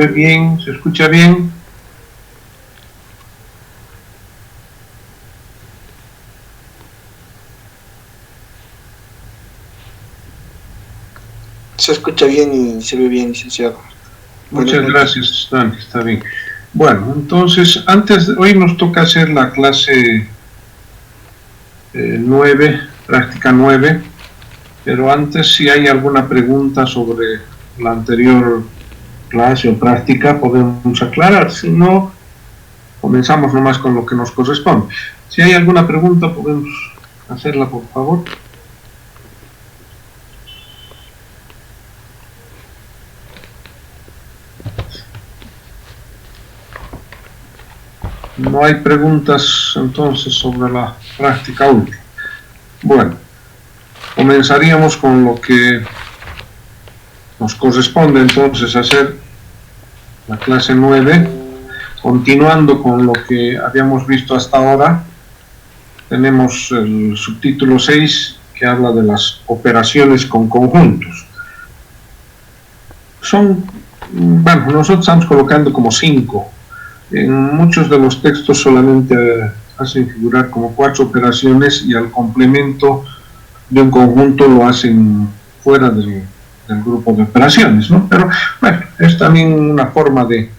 ve bien? ¿Se escucha bien? Se escucha bien y se ve bien, licenciado. Muchas gracias, Dani, está bien. Bueno, entonces, hoy nos toca hacer la clase 9, práctica 9, pero antes, si hay alguna pregunta sobre la anterior clase o práctica, podemos aclarar. Si no, comenzamos nomás con lo que nos corresponde. Si hay alguna pregunta, podemos hacerla, por favor. No hay preguntas entonces sobre la práctica última. Bueno, comenzaríamos con lo que nos corresponde entonces hacer la clase 9, continuando con lo que habíamos visto hasta ahora. Tenemos el subtítulo 6 que habla de las operaciones con conjuntos. Bueno, nosotros estamos colocando como 5. En muchos de los textos solamente hacen figurar como 4 operaciones y al complemento de un conjunto lo hacen fuera del grupo de operaciones, ¿no? Pero bueno, es también una forma de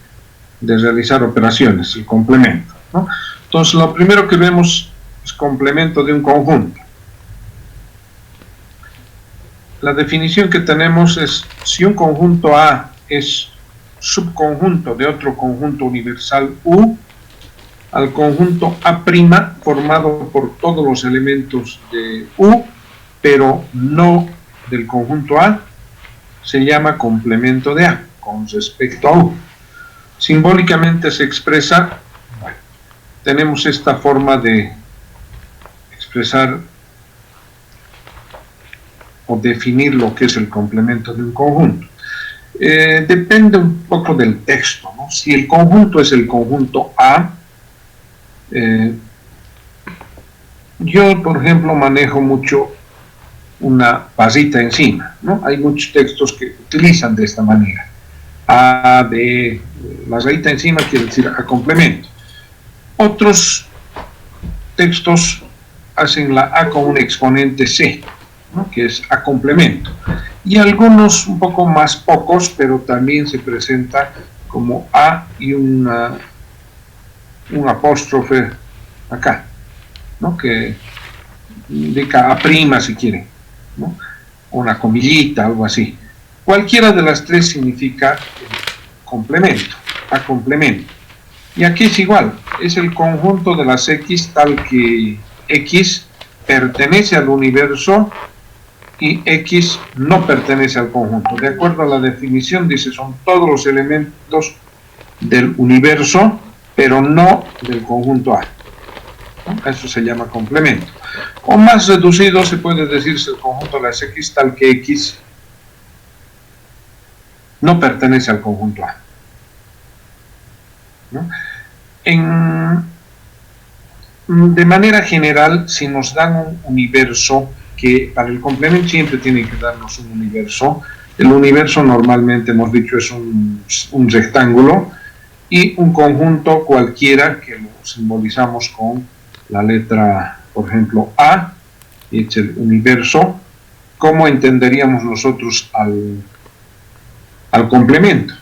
realizar operaciones, el complemento, ¿no? Entonces, lo primero que vemos es complemento de un conjunto. La definición que tenemos es: si un conjunto A es subconjunto de otro conjunto universal U, al conjunto A' formado por todos los elementos de U, pero no del conjunto A, se llama complemento de A con respecto a U. Simbólicamente se expresa, bueno, tenemos esta forma de expresar o definir lo que es el complemento de un conjunto. Depende un poco del texto, ¿no? Si el conjunto es el conjunto A, yo, por ejemplo, manejo mucho una barrita encima, ¿no? Hay muchos textos que utilizan de esta manera. A, B, la rayita encima quiere decir a complemento. Otros textos hacen la A con un exponente C, ¿no? Que es a complemento. Y algunos un poco más pocos, pero también se presenta como A y un apóstrofe acá, ¿no? Que indica A' si quieren, ¿no? Una comillita, algo así. Cualquiera de las tres significa complemento, a complemento. Y aquí es igual, es el conjunto de las X tal que X pertenece al universo y X no pertenece al conjunto. De acuerdo a la definición, dice, son todos los elementos del universo, pero no del conjunto A. ¿No? Eso se llama complemento. O más reducido se puede decirse el conjunto de las X tal que X no pertenece al conjunto A. ¿No? De manera general, si nos dan un universo, que para el complemento siempre tienen que darnos un universo, el universo normalmente hemos dicho es un rectángulo y un conjunto cualquiera que lo simbolizamos con la letra, por ejemplo, A, y es el universo. ¿Cómo entenderíamos nosotros al complemento?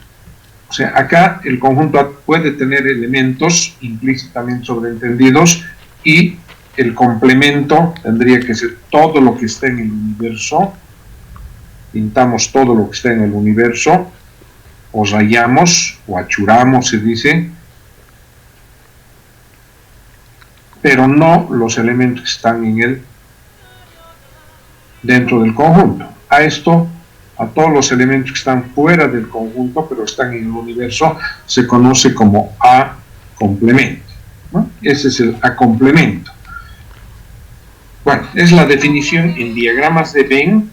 O sea, acá el conjunto A puede tener elementos implícitamente sobreentendidos y el complemento tendría que ser todo lo que está en el universo. Pintamos todo lo que está en el universo, o rayamos, o achuramos, se dice, pero no los elementos que están dentro del conjunto. A todos los elementos que están fuera del conjunto, pero están en el universo, se conoce como A complemento, ¿no? Ese es el A complemento. Bueno, es la definición en diagramas de Venn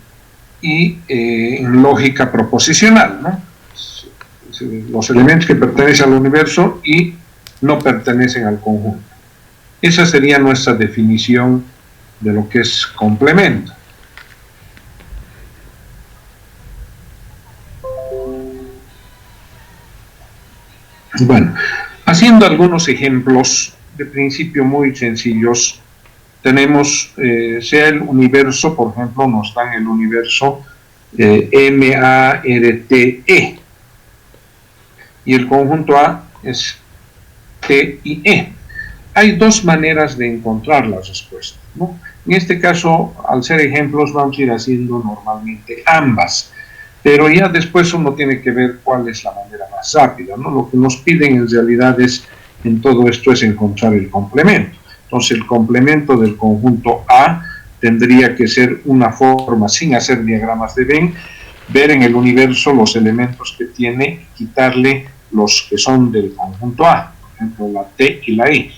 y en lógica proposicional, ¿no? Los elementos que pertenecen al universo y no pertenecen al conjunto. Esa sería nuestra definición de lo que es complemento. Bueno, haciendo algunos ejemplos de principio muy sencillos, tenemos, sea el universo, por ejemplo, nos dan el universo MARTE, y el conjunto A es T y E. Hay dos maneras de encontrar las respuestas, ¿no? En este caso, al ser ejemplos, vamos a ir haciendo normalmente ambas, pero ya después uno tiene que ver cuál es la manera más rápida, ¿no? Lo que nos piden en realidad en todo esto es encontrar el complemento. Entonces, el complemento del conjunto A tendría que ser una forma, sin hacer diagramas de Venn, ver en el universo los elementos que tiene, quitarle los que son del conjunto A, por ejemplo, la T y la I.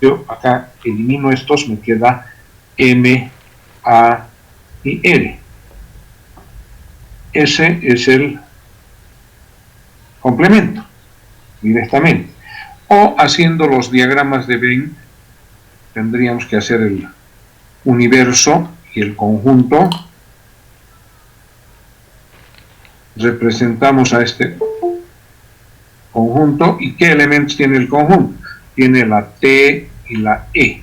Yo acá elimino estos, me queda M, A y R. Ese es el complemento, directamente. O haciendo los diagramas de Venn, tendríamos que hacer el universo y el conjunto. Representamos a este conjunto. ¿Y qué elementos tiene el conjunto? Tiene la T y la E.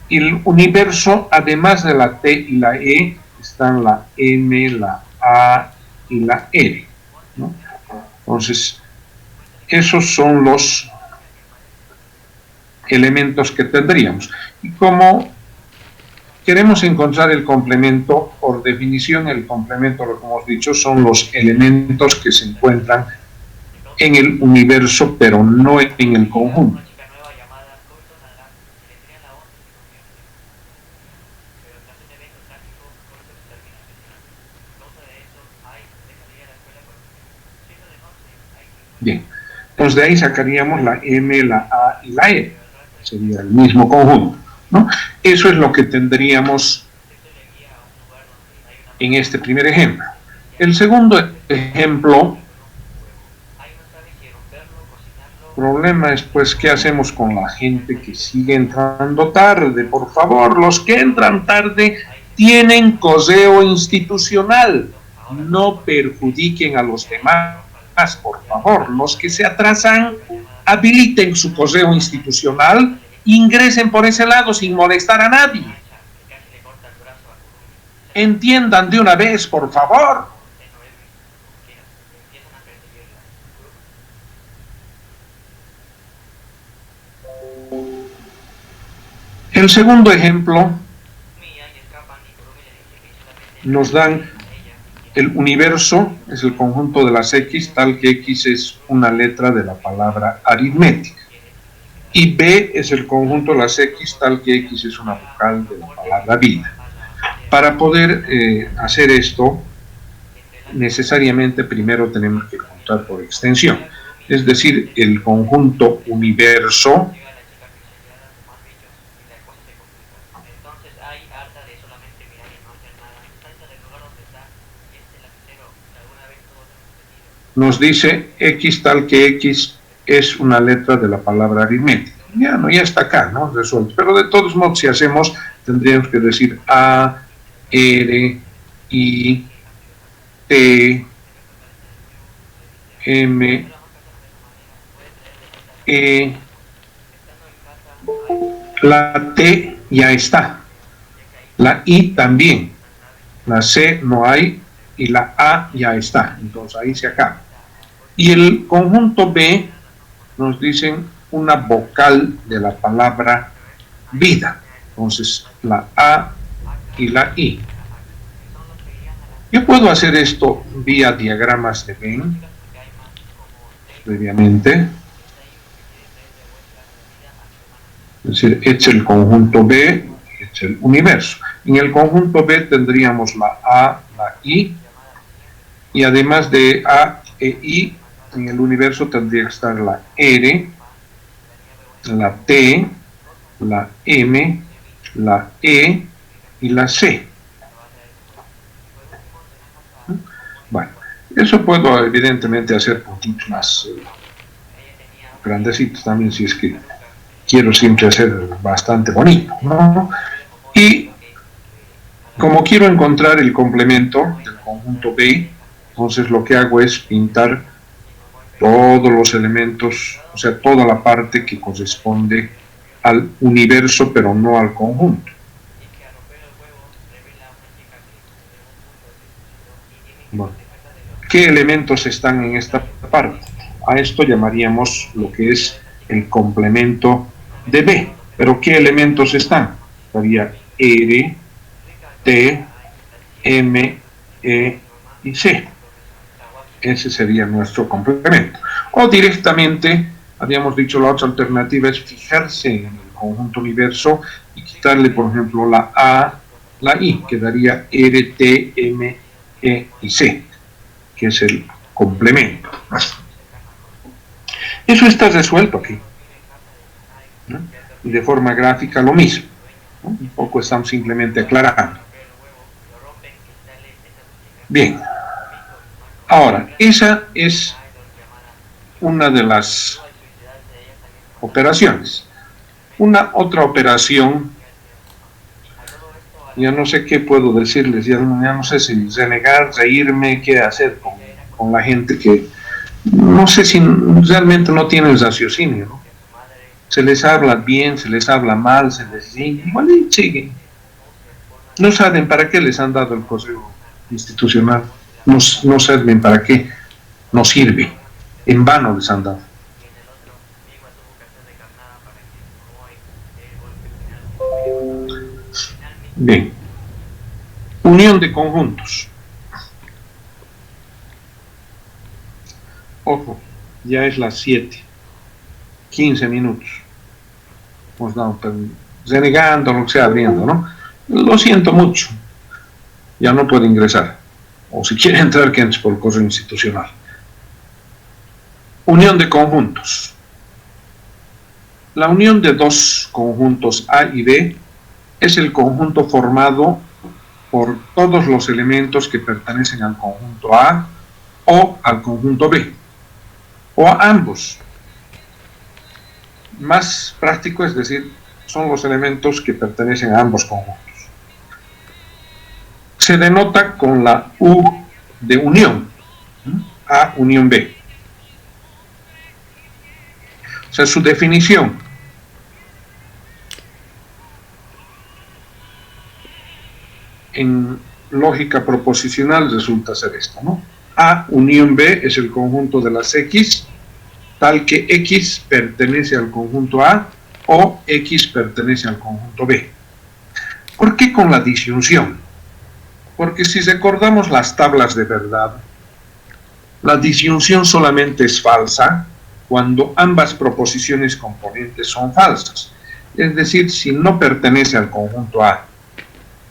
Y el universo, además de la T y la E, están la M, la A y la R, ¿no? Entonces, esos son los elementos que tendríamos. Y como queremos encontrar el complemento, por definición, el complemento, lo que hemos dicho, son los elementos que se encuentran en el universo, pero no en el conjunto. Bien, entonces de ahí sacaríamos la M, la A y la E. Sería el mismo conjunto, ¿no? Eso es lo que tendríamos en este primer ejemplo. El segundo ejemplo, el problema es pues qué hacemos con la gente que sigue entrando tarde. Por favor, los que entran tarde tienen correo institucional, no perjudiquen a los demás. Por favor, los que se atrasan, habiliten su correo institucional, ingresen por ese lado sin molestar a nadie. Entiendan de una vez, por favor. El segundo ejemplo nos dan el universo, es el conjunto de las X, tal que X es una letra de la palabra aritmética. Y B es el conjunto de las X, tal que X es una vocal de la palabra vida. Para poder hacer esto, necesariamente primero tenemos que contar por extensión. Es decir, el conjunto universo nos dice X tal que X es una letra de la palabra aritmética. Ya está acá, ¿no? Resuelto. Pero de todos modos, si hacemos, tendríamos que decir A, R, I, T, M, E. La T ya está. La I también. La C no hay y la A ya está. Entonces ahí se acaba. Y el conjunto B nos dicen una vocal de la palabra vida. Entonces la A y la I. Yo puedo hacer esto vía diagramas de Venn, previamente. Es decir, es el conjunto B, es el universo. En el conjunto B tendríamos la A, la I, y además de A e I, en el universo tendría que estar la R, la T, la M, la E y la C. Bueno, eso puedo evidentemente hacer puntitos más grandecitos también, si es que quiero siempre hacer bastante bonito, ¿no? Y como quiero encontrar el complemento del conjunto B, entonces lo que hago es pintar todos los elementos, o sea, toda la parte que corresponde al universo, pero no al conjunto. Bueno, ¿qué elementos están en esta parte? A esto llamaríamos lo que es el complemento de B. ¿Pero qué elementos están? Estaría R, T, M, E y C. Ese sería nuestro complemento. O directamente, habíamos dicho, la otra alternativa es fijarse en el conjunto universo y quitarle, por ejemplo, la A, la I, quedaría R, T, M, E y C, que es el complemento. Eso está resuelto aquí, ¿no? Y de forma gráfica lo mismo, ¿no? Un poco estamos simplemente aclarando. Bien. Ahora, esa es una de las operaciones. Una otra operación, ya no sé qué puedo decirles, ya no sé si renegar, reírme, qué hacer con la gente que no sé si realmente no tienen raciocinio, ¿no? Se les habla bien, se les habla mal, se les sigue, igual y siguen. No saben para qué les han dado el correo institucional, no saben para qué, no sirve, en vano les han dado. Bien, unión de conjuntos. Ojo, ya es las 7, 15 minutos. Hemos dado renegando, lo que sea, abriendo, ¿no? Lo siento mucho, ya no puede ingresar. O si quiere entrar, que entre por el correo institucional. Unión de conjuntos. La unión de dos conjuntos A y B es el conjunto formado por todos los elementos que pertenecen al conjunto A o al conjunto B, o a ambos. Más práctico es decir, son los elementos que pertenecen a ambos conjuntos. Se denota con la U de unión, A unión B. O sea, su definición. En lógica proposicional resulta ser esto, ¿no? A unión B es el conjunto de las X, tal que X pertenece al conjunto A o X pertenece al conjunto B. ¿Por qué con la disyunción? Porque si recordamos las tablas de verdad, la disyunción solamente es falsa cuando ambas proposiciones componentes son falsas. Es decir, si no pertenece al conjunto A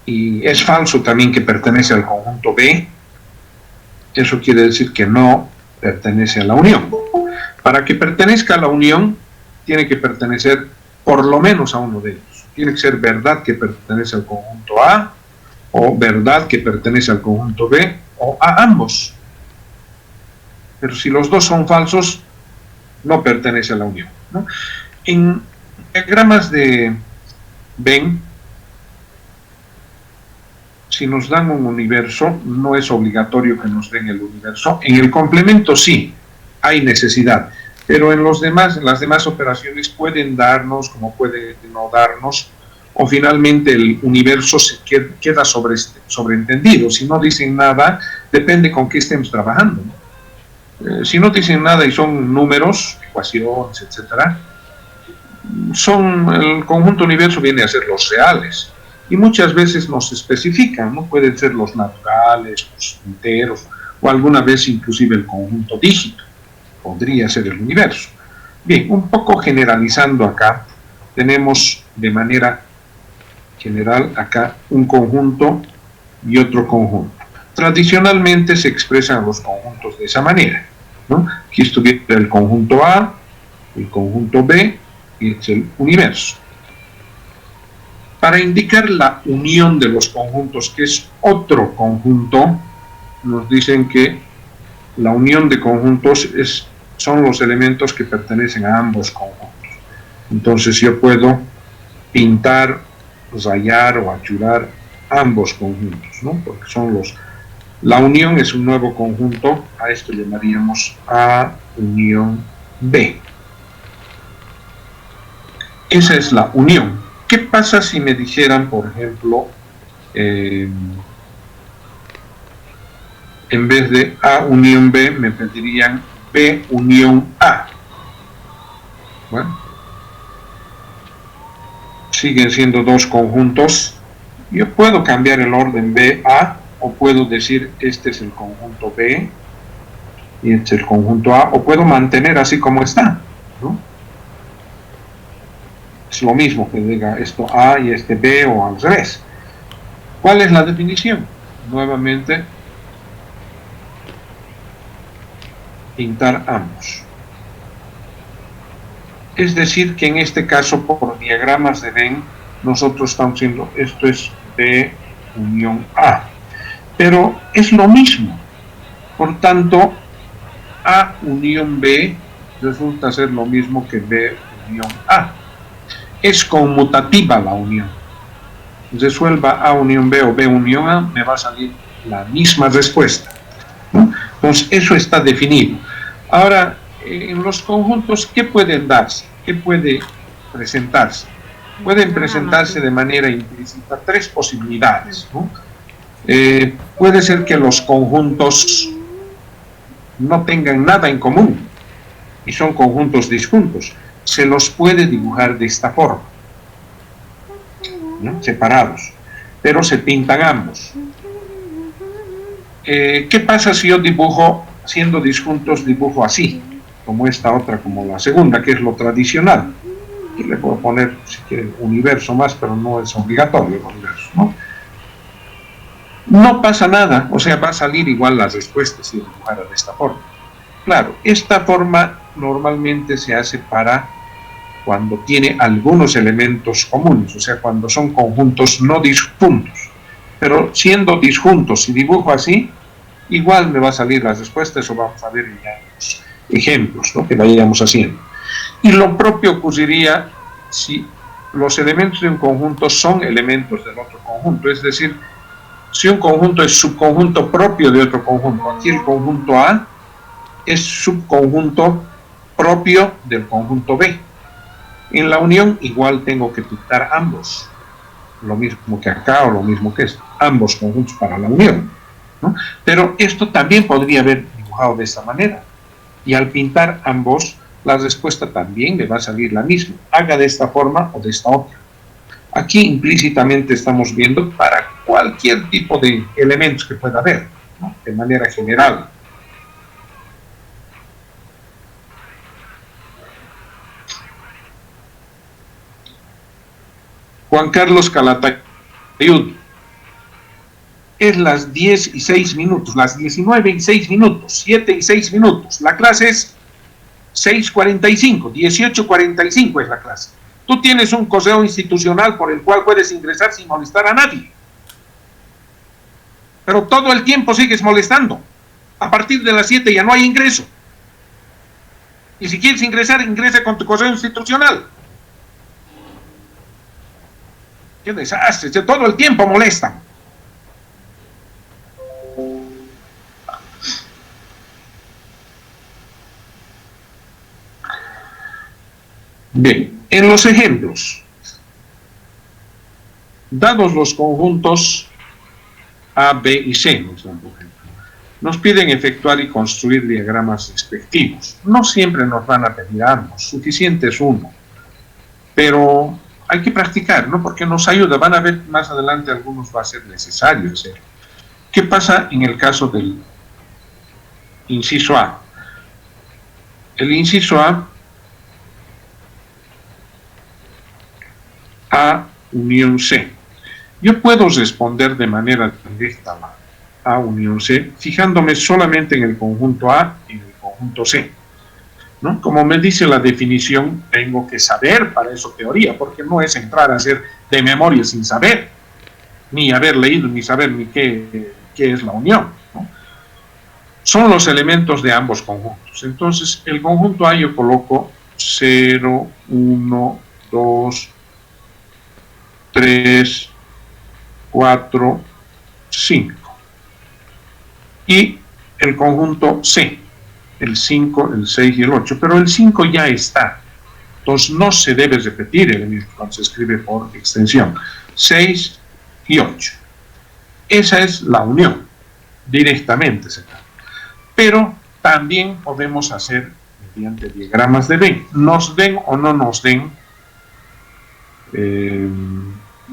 y es falso también que pertenece al conjunto B, eso quiere decir que no pertenece a la unión. Para que pertenezca a la unión, tiene que pertenecer por lo menos a uno de ellos. Tiene que ser verdad que pertenece al conjunto A, o verdad que pertenece al conjunto B, o a ambos. Pero si los dos son falsos, no pertenece a la unión, ¿no? En diagramas de Venn, si nos dan un universo, no es obligatorio que nos den el universo. En el complemento sí, hay necesidad, pero en las demás operaciones pueden darnos, como pueden no darnos, o finalmente el universo se queda sobreentendido. Si no dicen nada, depende con qué estemos trabajando, ¿no? Si no dicen nada y son números, ecuaciones, etcétera, el conjunto universo viene a ser los reales. Y muchas veces nos especifican, ¿no? Pueden ser los naturales, los enteros, o alguna vez inclusive el conjunto dígito, podría ser el universo. Bien, un poco generalizando acá, tenemos de manera general acá un conjunto y otro conjunto. Tradicionalmente se expresan los conjuntos de esa manera, ¿no? Aquí estuviera el conjunto A, el conjunto B, y es el universo. Para indicar la unión de los conjuntos, que es otro conjunto, nos dicen que la unión de conjuntos son los elementos que pertenecen a ambos conjuntos. Entonces yo puedo pintar, rayar o achurar ambos conjuntos, ¿no? Porque son La unión es un nuevo conjunto, a esto llamaríamos A unión B. Esa es la unión. ¿Qué pasa si me dijeran, por ejemplo, en vez de A unión B, me pedirían B unión A? Bueno, siguen siendo dos conjuntos. Yo puedo cambiar el orden B, A, o puedo decir este es el conjunto B y este es el conjunto A, o puedo mantener así como está, ¿no? Es lo mismo que diga esto A y este B o al revés. ¿Cuál es la definición? Nuevamente, pintar ambos. Es decir, que en este caso, por diagramas de Venn, nosotros estamos diciendo esto es B unión A. Pero es lo mismo. Por tanto, A unión B resulta ser lo mismo que B unión A. Es conmutativa la unión. Resuelva A unión B o B unión A, me va a salir la misma respuesta, ¿no? Entonces, eso está definido. Ahora, en los conjuntos, ¿qué pueden darse? ¿Qué puede presentarse? Pueden presentarse de manera implícita tres posibilidades, ¿no? Puede ser que los conjuntos no tengan nada en común y son conjuntos disjuntos. Se los puede dibujar de esta forma, ¿no? Separados, pero se pintan ambos. ¿Qué pasa si yo dibujo, siendo disjuntos, dibujo así, como esta otra, como la segunda, que es lo tradicional? Aquí le puedo poner, si quieren, universo más, pero no es obligatorio el universo, ¿no? No pasa nada, o sea, va a salir igual las respuestas si dibujara de esta forma. Claro, esta forma normalmente se hace para cuando tiene algunos elementos comunes, o sea, cuando son conjuntos no disjuntos. Pero siendo disjuntos, si dibujo así, igual me va a salir las respuestas, o vamos a ver ya los ejemplos, ¿no?, que vayamos haciendo. Y lo propio ocurriría si los elementos de un conjunto son elementos del otro conjunto, es decir, si un conjunto es subconjunto propio de otro conjunto. Aquí el conjunto A es subconjunto propio del conjunto B. En la unión igual tengo que pintar ambos, lo mismo que acá o lo mismo que esto, ambos conjuntos para la unión, ¿no? Pero esto también podría haber dibujado de esta manera, y al pintar ambos, la respuesta también le va a salir la misma, haga de esta forma o de esta otra. Aquí implícitamente estamos viendo para cualquier tipo de elementos que pueda haber, ¿no?, de manera general. Juan Carlos Calatayud, es las 10:06, las 19:06, 7:06. La clase es 6:45, 18:45 es la clase. Tú tienes un correo institucional por el cual puedes ingresar sin molestar a nadie. Pero todo el tiempo sigues molestando. A partir de las 7 ya no hay ingreso. Y si quieres ingresar, ingresa con tu correo institucional. ¡Qué desastre! Todo el tiempo molestan. Bien, en los ejemplos, dados los conjuntos A, B y C, nos piden efectuar y construir diagramas respectivos. No siempre nos van a pedir ambos, suficiente es uno, pero hay que practicar, ¿no?, porque nos ayuda. Van a ver más adelante, algunos va a ser necesario hacer. ¿Qué pasa en el caso del inciso A? El inciso A unión C. Yo puedo responder de manera directa a la A unión C, fijándome solamente en el conjunto A y en el conjunto C, ¿no? Como me dice la definición, tengo que saber para eso teoría, porque no es entrar a hacer de memoria sin saber, ni haber leído, ni saber ni qué es la unión, ¿no? Son los elementos de ambos conjuntos. Entonces, el conjunto A yo coloco 0, 1, 2, 3, 4, 5. y el conjunto C, el 5, el 6 y el 8, pero el 5 ya está, entonces no se debe repetir el elemento cuando se escribe por extensión. 6 y 8. Esa es la unión, directamente se da. Pero también podemos hacer mediante diagramas de Venn, nos den o no nos den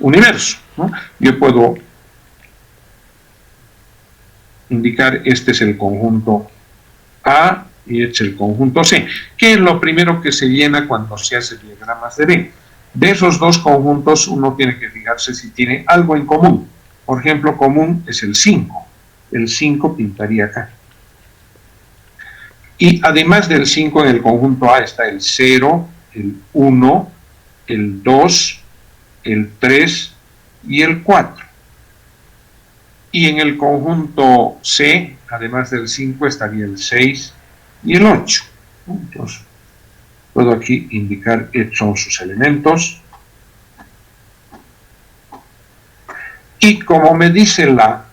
universo, ¿no? Yo puedo indicar este es el conjunto A y este es el conjunto C, que es lo primero que se llena cuando se hace diagramas de Venn. De esos dos conjuntos uno tiene que fijarse si tiene algo en común. Por ejemplo, común es el 5. El 5 pintaría acá. Y además del 5 en el conjunto A está el 0, el 1, el 2, el 3 y el 4. Y en el conjunto C, además del 5, estaría el 6 y el 8. Entonces, puedo aquí indicar estos son sus elementos. Y como me dice la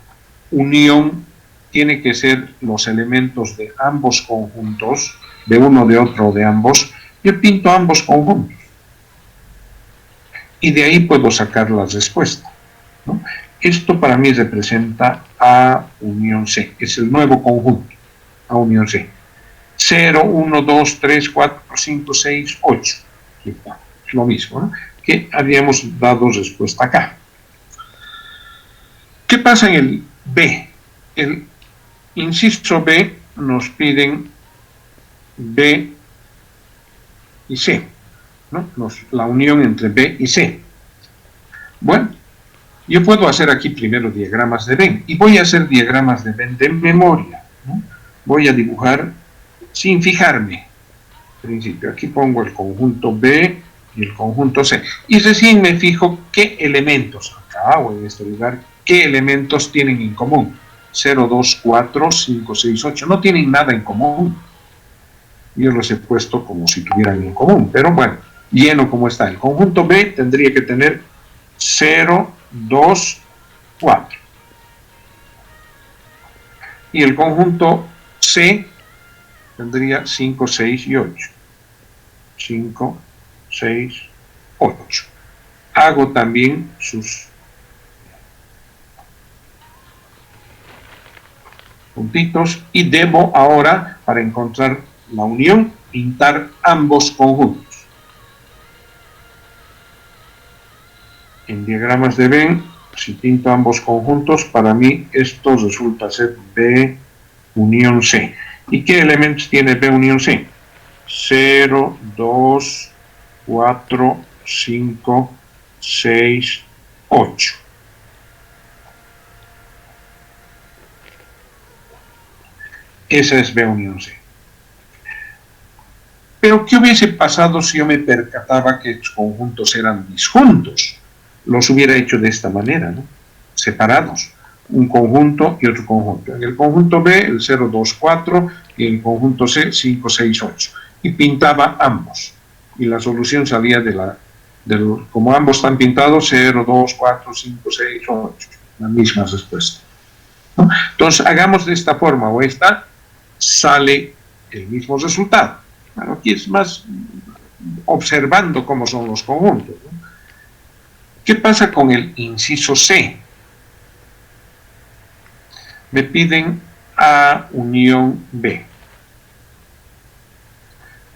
unión, tiene que ser los elementos de ambos conjuntos, de uno, de otro, de ambos, yo pinto ambos conjuntos. Y de ahí puedo sacar la respuesta, ¿no? Esto para mí representa A unión C, es el nuevo conjunto, A unión C. 0, 1, 2, 3, 4, 5, 6, 8. Es lo mismo, ¿no? Que habíamos dado respuesta acá. ¿Qué pasa en el B? El inciso B nos piden B y C, ¿no? La unión entre B y C. Bueno, yo puedo hacer aquí primero diagramas de Venn, y voy a hacer diagramas de Venn de memoria, ¿no? Voy a dibujar sin fijarme. En principio, aquí pongo el conjunto B y el conjunto C, y recién me fijo qué elementos, acá o en este lugar, qué elementos tienen en común. 0, 2, 4, 5, 6, 8, no tienen nada en común. Yo los he puesto como si tuvieran en común, pero bueno, lleno como está. El conjunto B tendría que tener 0, 2, 4. Y el conjunto C tendría 5, 6 y 8. 5, 6, 8. Hago también sus puntitos y debo ahora, para encontrar la unión, pintar ambos conjuntos. En diagramas de Venn, si pinto ambos conjuntos, para mí esto resulta ser B unión C. ¿Y qué elementos tiene B unión C? 0, 2, 4, 5, 6, 8. Esa es B unión C. Pero, ¿qué hubiese pasado si yo me percataba que estos conjuntos eran disjuntos? Los hubiera hecho de esta manera, ¿no? Separados. Un conjunto y otro conjunto. En el conjunto B, el 0, 2, 4, y en el conjunto C, 5, 6, 8. Y pintaba ambos. Y la solución salía como ambos están pintados, 0, 2, 4, 5, 6, 8. La misma respuesta, ¿no? Entonces, hagamos de esta forma, o esta, sale el mismo resultado. Bueno, aquí es más observando cómo son los conjuntos, ¿no? ¿Qué pasa con el inciso C? Me piden A unión B.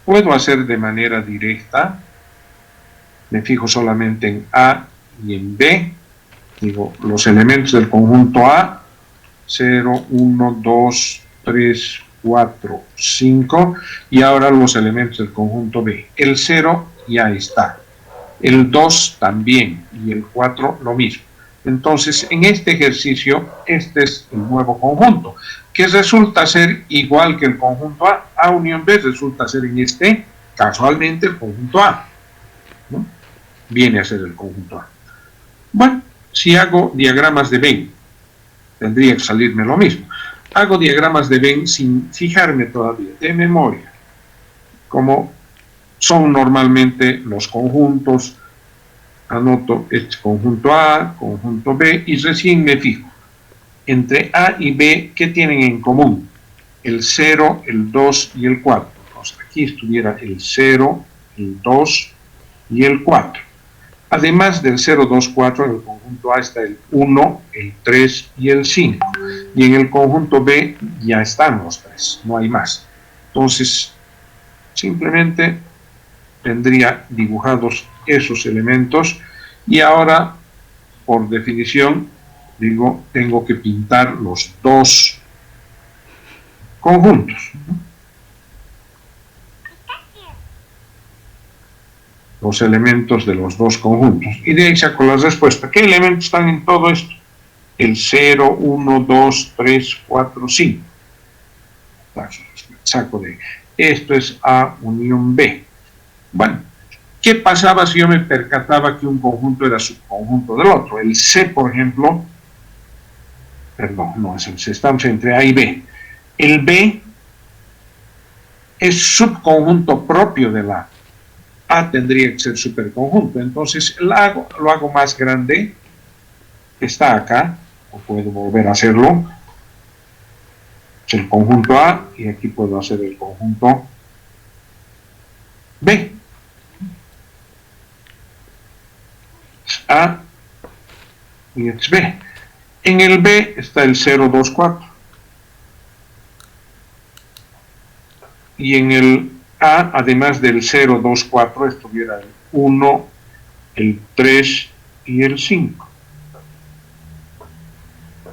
Puedo hacer de manera directa, me fijo solamente en A y en B, digo los elementos del conjunto A, 0, 1, 2, 3, 4, 5, y ahora los elementos del conjunto B. El 0 ya está, el 2 también, y el 4 lo mismo. Entonces, en este ejercicio, este es el nuevo conjunto, que resulta ser igual que el conjunto A. A unión B resulta ser en este, casualmente, el conjunto A, ¿no? Viene a ser el conjunto A. Bueno, si hago diagramas de Venn, tendría que salirme lo mismo. Hago diagramas de Venn sin fijarme todavía, de memoria, como son normalmente los conjuntos. Anoto este conjunto A, conjunto B, y recién me fijo. entre A y B, ¿qué tienen en común? El 0, el 2 y el 4. Entonces, aquí estuviera el 0, el 2 y el 4. Además del 0, 2, 4, en el conjunto A está el 1, el 3 y el 5. Y en el conjunto B ya están los 3, no hay más. Entonces, simplemente tendría dibujados esos elementos y ahora, por definición, digo, tengo que pintar los dos conjuntos. Los elementos de los dos conjuntos. Y de ahí saco la respuesta. ¿Qué elementos están en todo esto? El 0, 1, 2, 3, 4, 5. Saco de ahí. Esto es A unión B. Bueno, ¿qué pasaba si yo me percataba que un conjunto era subconjunto del otro? El C, por ejemplo, perdón, no es el C, estamos entre A y B. El B es subconjunto propio del A. A tendría que ser superconjunto, entonces lo hago más grande, está acá, o puedo volver a hacerlo, es el conjunto A, y aquí puedo hacer el conjunto B. Es A y es B. En el B está el 0, 2, 4. Y en el A, además del 0, 2, 4, estuviera el 1, el 3 y el 5.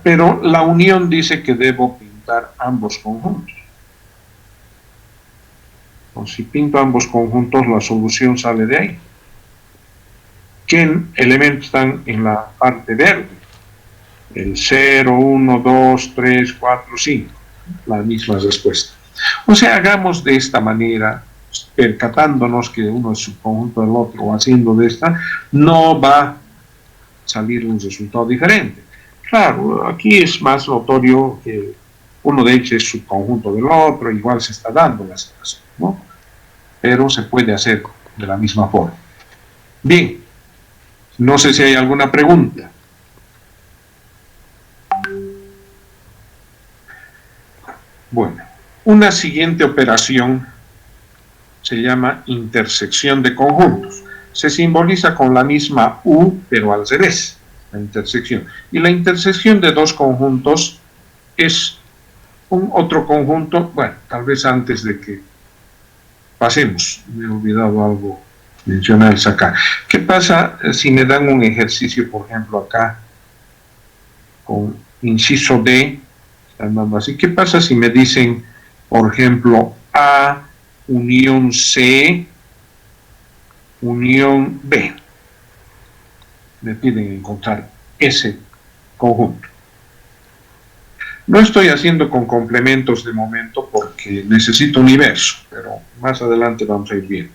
Pero la unión dice que debo pintar ambos conjuntos. Entonces, si pinto ambos conjuntos, la solución sale de ahí. ¿Qué elementos están en la parte verde? El 0, 1, 2, 3, 4, 5. La misma respuesta. O sea, hagamos de esta manera, percatándonos que uno es subconjunto del otro, o haciendo de esta, no va a salir un resultado diferente. Claro, aquí es más notorio que uno de ellos es subconjunto del otro, igual se está dando la situación, ¿no? Pero se puede hacer de la misma forma. Bien, no sé si hay alguna pregunta. Bueno, una siguiente operación se llama intersección de conjuntos. Se simboliza con la misma U, pero al revés, la intersección. Y la intersección de dos conjuntos es un otro conjunto, bueno, tal vez antes de que pasemos, me he olvidado algo mencionarles acá. ¿Qué pasa si me dan un ejercicio, por ejemplo, acá, con inciso D, están dando así? ¿Qué pasa si me dicen, por ejemplo, A unión C unión B? Me piden encontrar ese conjunto. No estoy haciendo con complementos de momento porque necesito universo, pero más adelante vamos a ir viendo.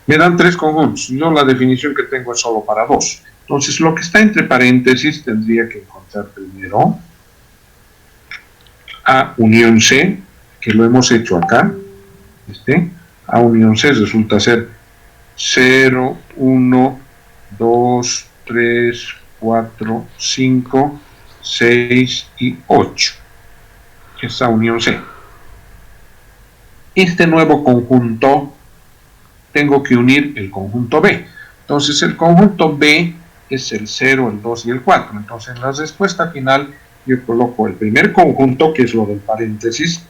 Me dan tres conjuntos, yo la definición que tengo es solo para dos. Entonces, lo que está entre paréntesis tendría que encontrar primero A unión C, que lo hemos hecho acá. A unión C resulta ser 0, 1, 2, 3, 4, 5, 6 y 8. Esta unión C. Este nuevo conjunto tengo que unir el conjunto B. Entonces el conjunto B es el 0, el 2 y el 4. Entonces en la respuesta final yo coloco el primer conjunto, que es lo del paréntesis,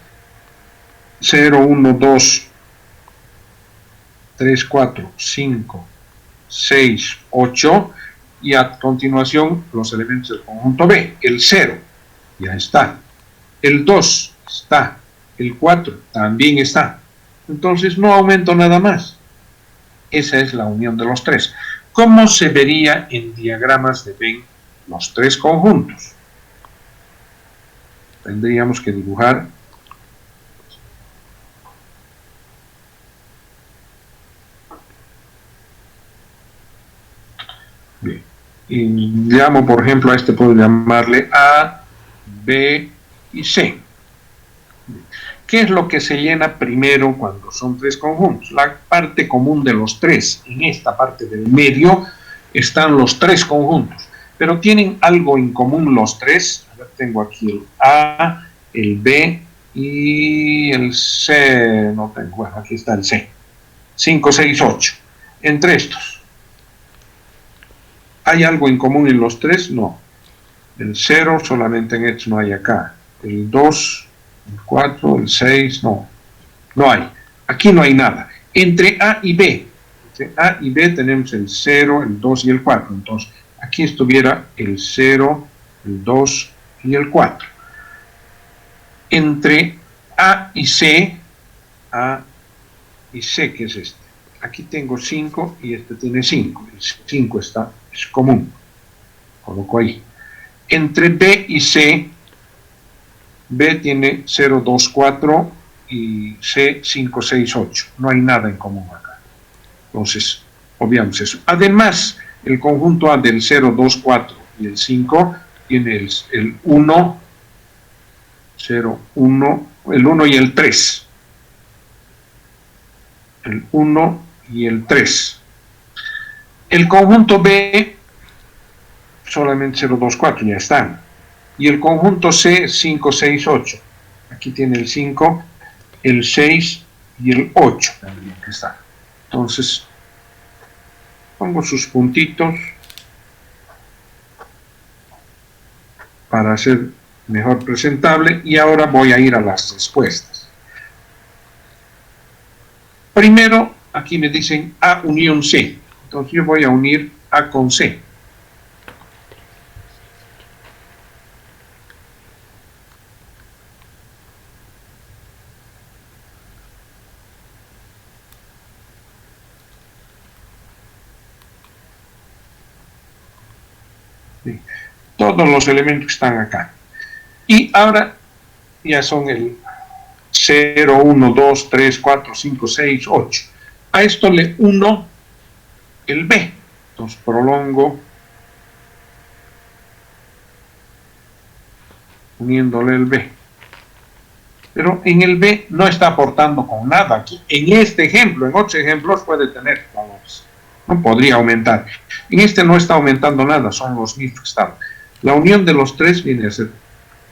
0, 1, 2, 3, 4, 5, 6, 8, y a continuación los elementos del conjunto B. El 0 ya está, el 2 está, el 4 también está. Entonces no aumento nada más. Esa es la unión de los tres. ¿Cómo se vería en diagramas de Venn los tres conjuntos? Tendríamos que dibujar bien. Y llamo, por ejemplo, a este puedo llamarle A, B y C. ¿Qué es lo que se llena primero cuando son tres conjuntos? La parte común de los tres. En esta parte del medio están los tres conjuntos. pero tienen algo en común los tres. A ver, tengo aquí el A, el B y el C. No tengo, bueno, aquí está el C. 5, 6, 8. Entre estos, ¿hay algo en común en los tres? No. El 0 solamente en estos no hay acá. El 2, el 4, el 6, no. No hay. Aquí no hay nada. Entre A y B. Entre A y B tenemos el 0, el 2 y el 4. Entonces, aquí estuviera el 0, el 2 y el 4. Entre A y C, ¿qué es este? Aquí tengo 5 y este tiene 5. El 5 es común. Coloco ahí. Entre B y C, B tiene 0, 2, 4 y C 5, 6, 8. No hay nada en común acá. Entonces, obviamos eso. Además, el conjunto A del 0, 2, 4 y el 5 tiene el 1, 0, 1, el 1 y el 3. El 1 y el 3. El conjunto B, solamente 0, 2, 4, ya están. Y el conjunto C, 5, 6, 8. Aquí tiene el 5, el 6 y el 8 también que está. Entonces, pongo sus puntitos para hacer mejor presentable y ahora voy a ir a las respuestas. Primero, aquí me dicen A unión C. Entonces yo voy a unir A con C. Sí. Todos los elementos que están acá. Y ahora ya son el 0, 1, 2, 3, 4, 5, 6, 8. A esto le uno el B. Entonces prolongo uniéndole el B. Pero en el B no está aportando con nada aquí. En este ejemplo, en otros ejemplos puede tener valores. No podría aumentar. En este no está aumentando nada, son los mismos que estaban. La unión de los tres viene a ser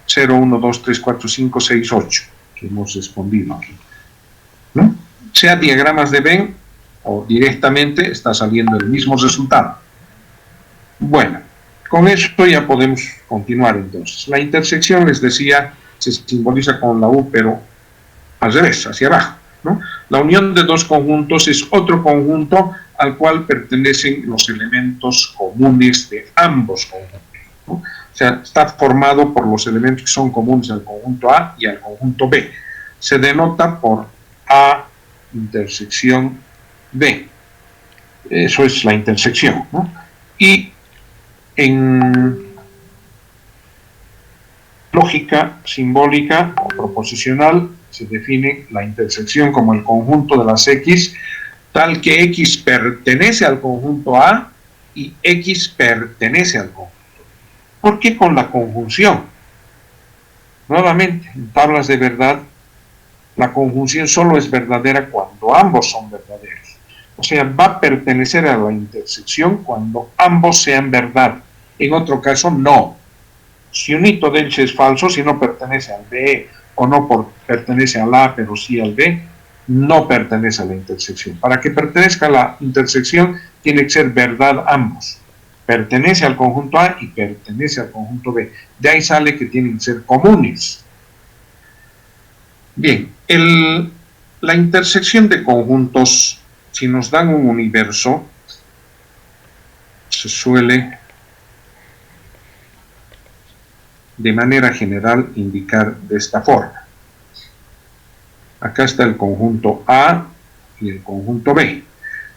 0, 1, 2, 3, 4, 5, 6, 8, que hemos respondido aquí. ¿No? Sea diagramas de Venn o directamente está saliendo el mismo resultado. Bueno, con eso ya podemos continuar entonces. La intersección, les decía, se simboliza con la U, pero al revés, hacia abajo, ¿no? La unión de dos conjuntos es otro conjunto al cual pertenecen los elementos comunes de ambos conjuntos, ¿no? O sea, está formado por los elementos que son comunes al conjunto A y al conjunto B. Se denota por A intersección B. Eso es la intersección, ¿no? Y en lógica simbólica o proposicional se define la intersección como el conjunto de las X, tal que X pertenece al conjunto A y X pertenece al conjunto. ¿Por qué con la conjunción? Nuevamente, en tablas de verdad, la conjunción solo es verdadera cuando ambos son verdaderos. O sea, va a pertenecer a la intersección cuando ambos sean verdad. En otro caso, no. Si un hito de Elche es falso, si no pertenece al B o no pertenece al A, pero sí al B, no pertenece a la intersección. Para que pertenezca a la intersección, tiene que ser verdad ambos. Pertenece al conjunto A y pertenece al conjunto B. De ahí sale que tienen que ser comunes. Bien, la intersección de conjuntos, si nos dan un universo, se suele de manera general indicar de esta forma. Acá está el conjunto A y el conjunto B.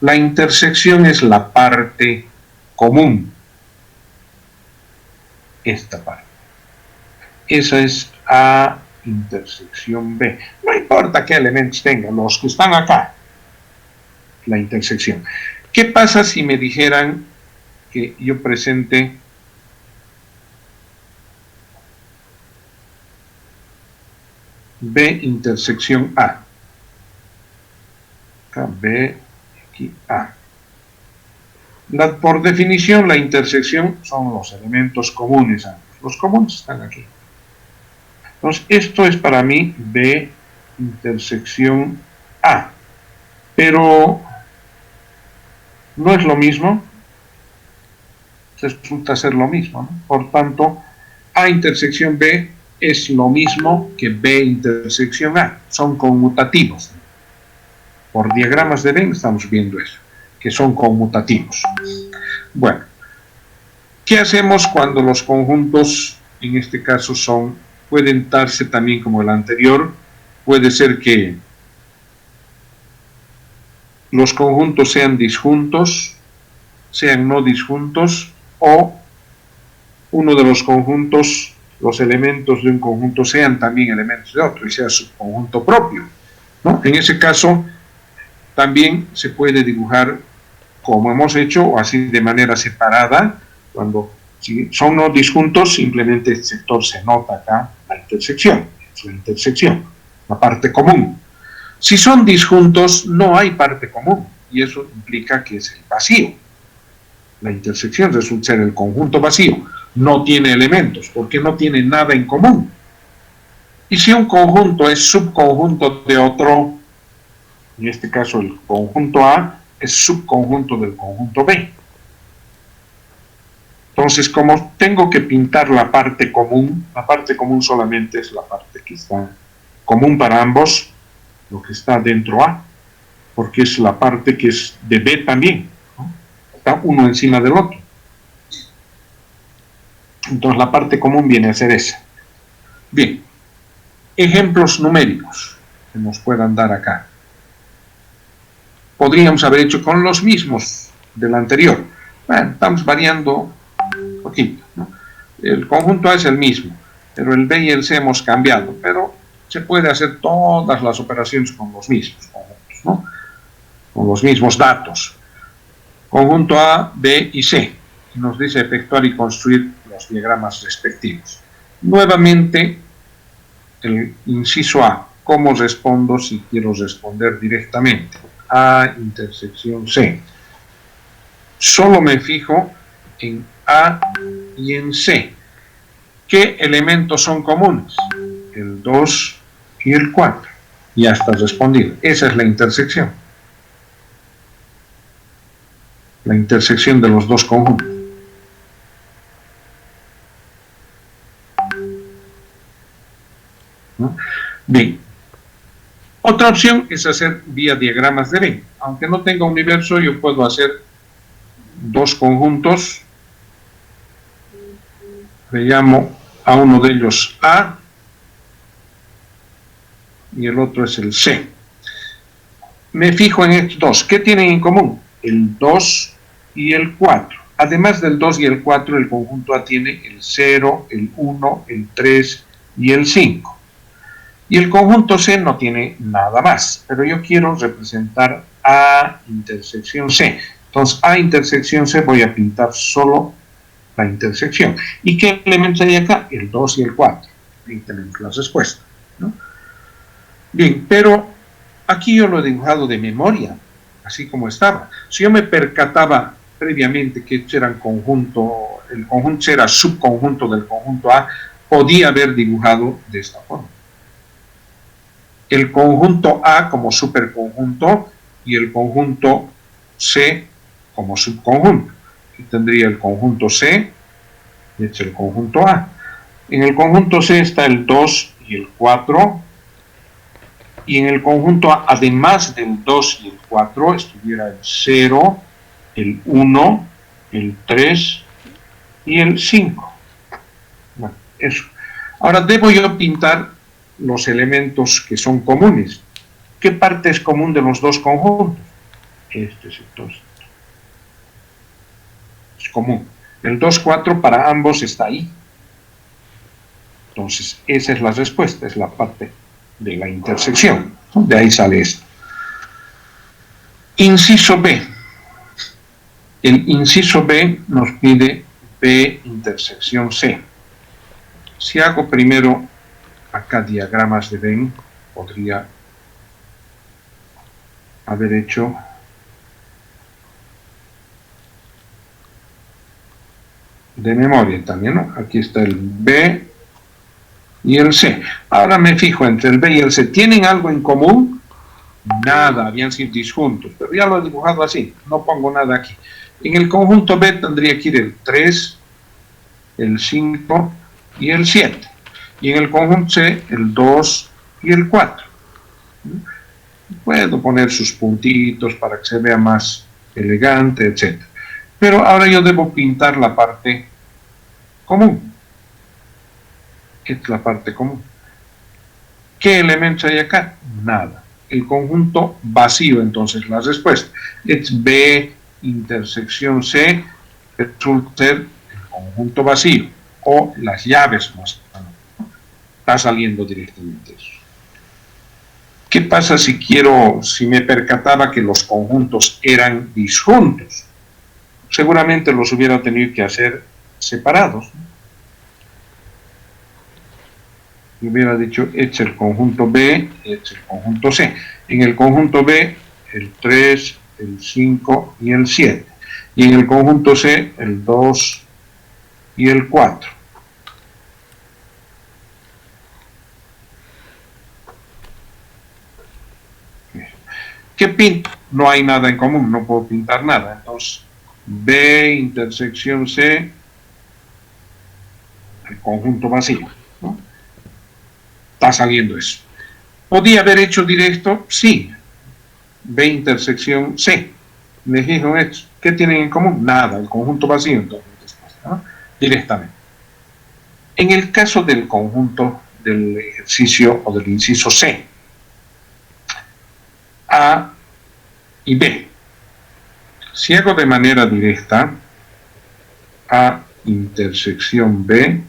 La intersección es la parte común. Esta parte. Esa es A intersección B. No importa qué elementos tengan, los que están acá. La intersección. ¿Qué pasa si me dijeran que yo presente B intersección A? Acá B, aquí A. Por definición, la intersección son los elementos comunes. Los comunes están aquí. Entonces, esto es para mí B intersección A. Pero no es lo mismo. Resulta ser lo mismo, ¿no? Por tanto, A intersección B es lo mismo que B intersección A. Son conmutativos. Por diagramas de Venn estamos viendo eso, que son conmutativos. Bueno, ¿qué hacemos cuando los conjuntos, en este caso pueden darse también como el anterior? Puede ser que los conjuntos sean disjuntos, sean no disjuntos, o uno de los conjuntos, los elementos de un conjunto sean también elementos de otro, y sea su conjunto propio, ¿no? En ese caso, también se puede dibujar como hemos hecho, o así de manera separada. Cuando son no disjuntos, simplemente el sector se nota acá, la intersección, la parte común. Si son disjuntos, no hay parte común, y eso implica que es el vacío. La intersección resulta ser el conjunto vacío, no tiene elementos, porque no tiene nada en común. Y si un conjunto es subconjunto de otro, en este caso el conjunto A es subconjunto del conjunto B. Entonces, como tengo que pintar la parte común solamente es la parte que está común para ambos, lo que está dentro A, porque es la parte que es de B también, ¿no? Está uno encima del otro. Entonces, la parte común viene a ser esa. Bien, ejemplos numéricos que nos puedan dar acá. Podríamos haber hecho con los mismos del anterior. Bueno, estamos variando un poquito, ¿no? El conjunto A es el mismo, pero el B y el C hemos cambiado, pero se puede hacer todas las operaciones con los mismos conjuntos, ¿no? Con los mismos datos. Conjunto A, B y C. Nos dice efectuar y construir los diagramas respectivos. Nuevamente, el inciso A. ¿Cómo respondo si quiero responder directamente? A intersección C. Solo me fijo en A y en C. ¿Qué elementos son comunes? El 2 y el 4. Ya está respondido. Esa es la intersección. La intersección de los dos conjuntos. ¿No? Bien. Otra opción es hacer vía diagramas de Venn. Aunque no tenga universo, yo puedo hacer dos conjuntos. Le llamo a uno de ellos A y el otro es el C. Me fijo en estos dos. ¿Qué tienen en común? El 2 y el 4. Además del 2 y el 4, el conjunto A tiene el 0, el 1, el 3 y el 5. Y el conjunto C no tiene nada más, pero yo quiero representar A intersección C. Entonces, A intersección C voy a pintar solo la intersección. ¿Y qué elementos hay acá? El 2 y el 4. Ahí tenemos la respuesta, ¿no? Bien, pero aquí yo lo he dibujado de memoria, así como estaba. Si yo me percataba previamente que era el conjunto era subconjunto del conjunto A, podía haber dibujado de esta forma. El conjunto A como superconjunto y el conjunto C como subconjunto. Aquí tendría el conjunto C, y este es el conjunto A. En el conjunto C está el 2 y el 4, y en el conjunto A, además del 2 y el 4, estuviera el 0, el 1, el 3 y el 5. Bueno, eso. Ahora debo yo pintar los elementos que son comunes. ¿Qué parte es común de los dos conjuntos? Este sector es común. El 2, 4 para ambos está ahí. Entonces, esa es la respuesta, es la parte de la intersección. De ahí sale esto. Inciso B. El inciso B nos pide B intersección C. Si hago primero acá diagramas de Venn, podría haber hecho de memoria también, ¿no? Aquí está el B y el C. Ahora me fijo entre el B y el C. ¿Tienen algo en común? Nada, habían sido disjuntos, pero ya lo he dibujado así, no pongo nada aquí. En el conjunto B tendría que ir el 3, el 5 y el 7. Y en el conjunto C, el 2 y el 4. Puedo poner sus puntitos para que se vea más elegante, etc. Pero ahora yo debo pintar la parte común. Esta es la parte común. ¿Qué elementos hay acá? Nada. El conjunto vacío, entonces la respuesta es B intersección C, resulta ser el conjunto vacío, o las llaves más. Está saliendo directamente eso. ¿Qué pasa si me percataba que los conjuntos eran disjuntos? Seguramente los hubiera tenido que hacer separados, ¿no? Y hubiera dicho, es el conjunto B, es el conjunto C. En el conjunto B, el 3, el 5 y el 7. Y en el conjunto C, el 2 y el 4. ¿Qué pinto? No hay nada en común, no puedo pintar nada. Entonces, B intersección C, el conjunto vacío, ¿no? Está saliendo eso. ¿Podía haber hecho directo? Sí. B intersección C. Me fijo en esto. ¿Qué tienen en común? Nada, el conjunto vacío, entonces, ¿no? Directamente. En el caso del conjunto del ejercicio o del inciso C, A y B. Si hago de manera directa A intersección B,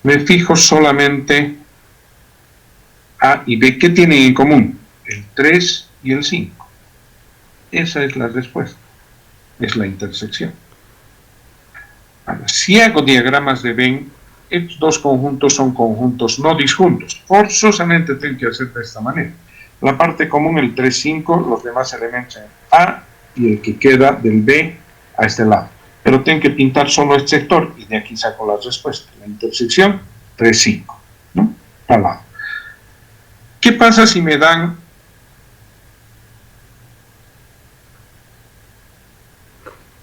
me fijo solamente A y B. ¿Qué tienen en común? El 3 y el 5. Esa es la respuesta. Es la intersección. Ahora, si hago diagramas de Venn, estos dos conjuntos son conjuntos no disjuntos. Forzosamente tengo que hacer de esta manera. La parte común, el 3, 5, los demás elementos en A y el que queda del B a este lado. Pero tengo que pintar solo este sector y de aquí saco la respuesta. La intersección, 3, 5, ¿no? Al lado. ¿Qué pasa si me dan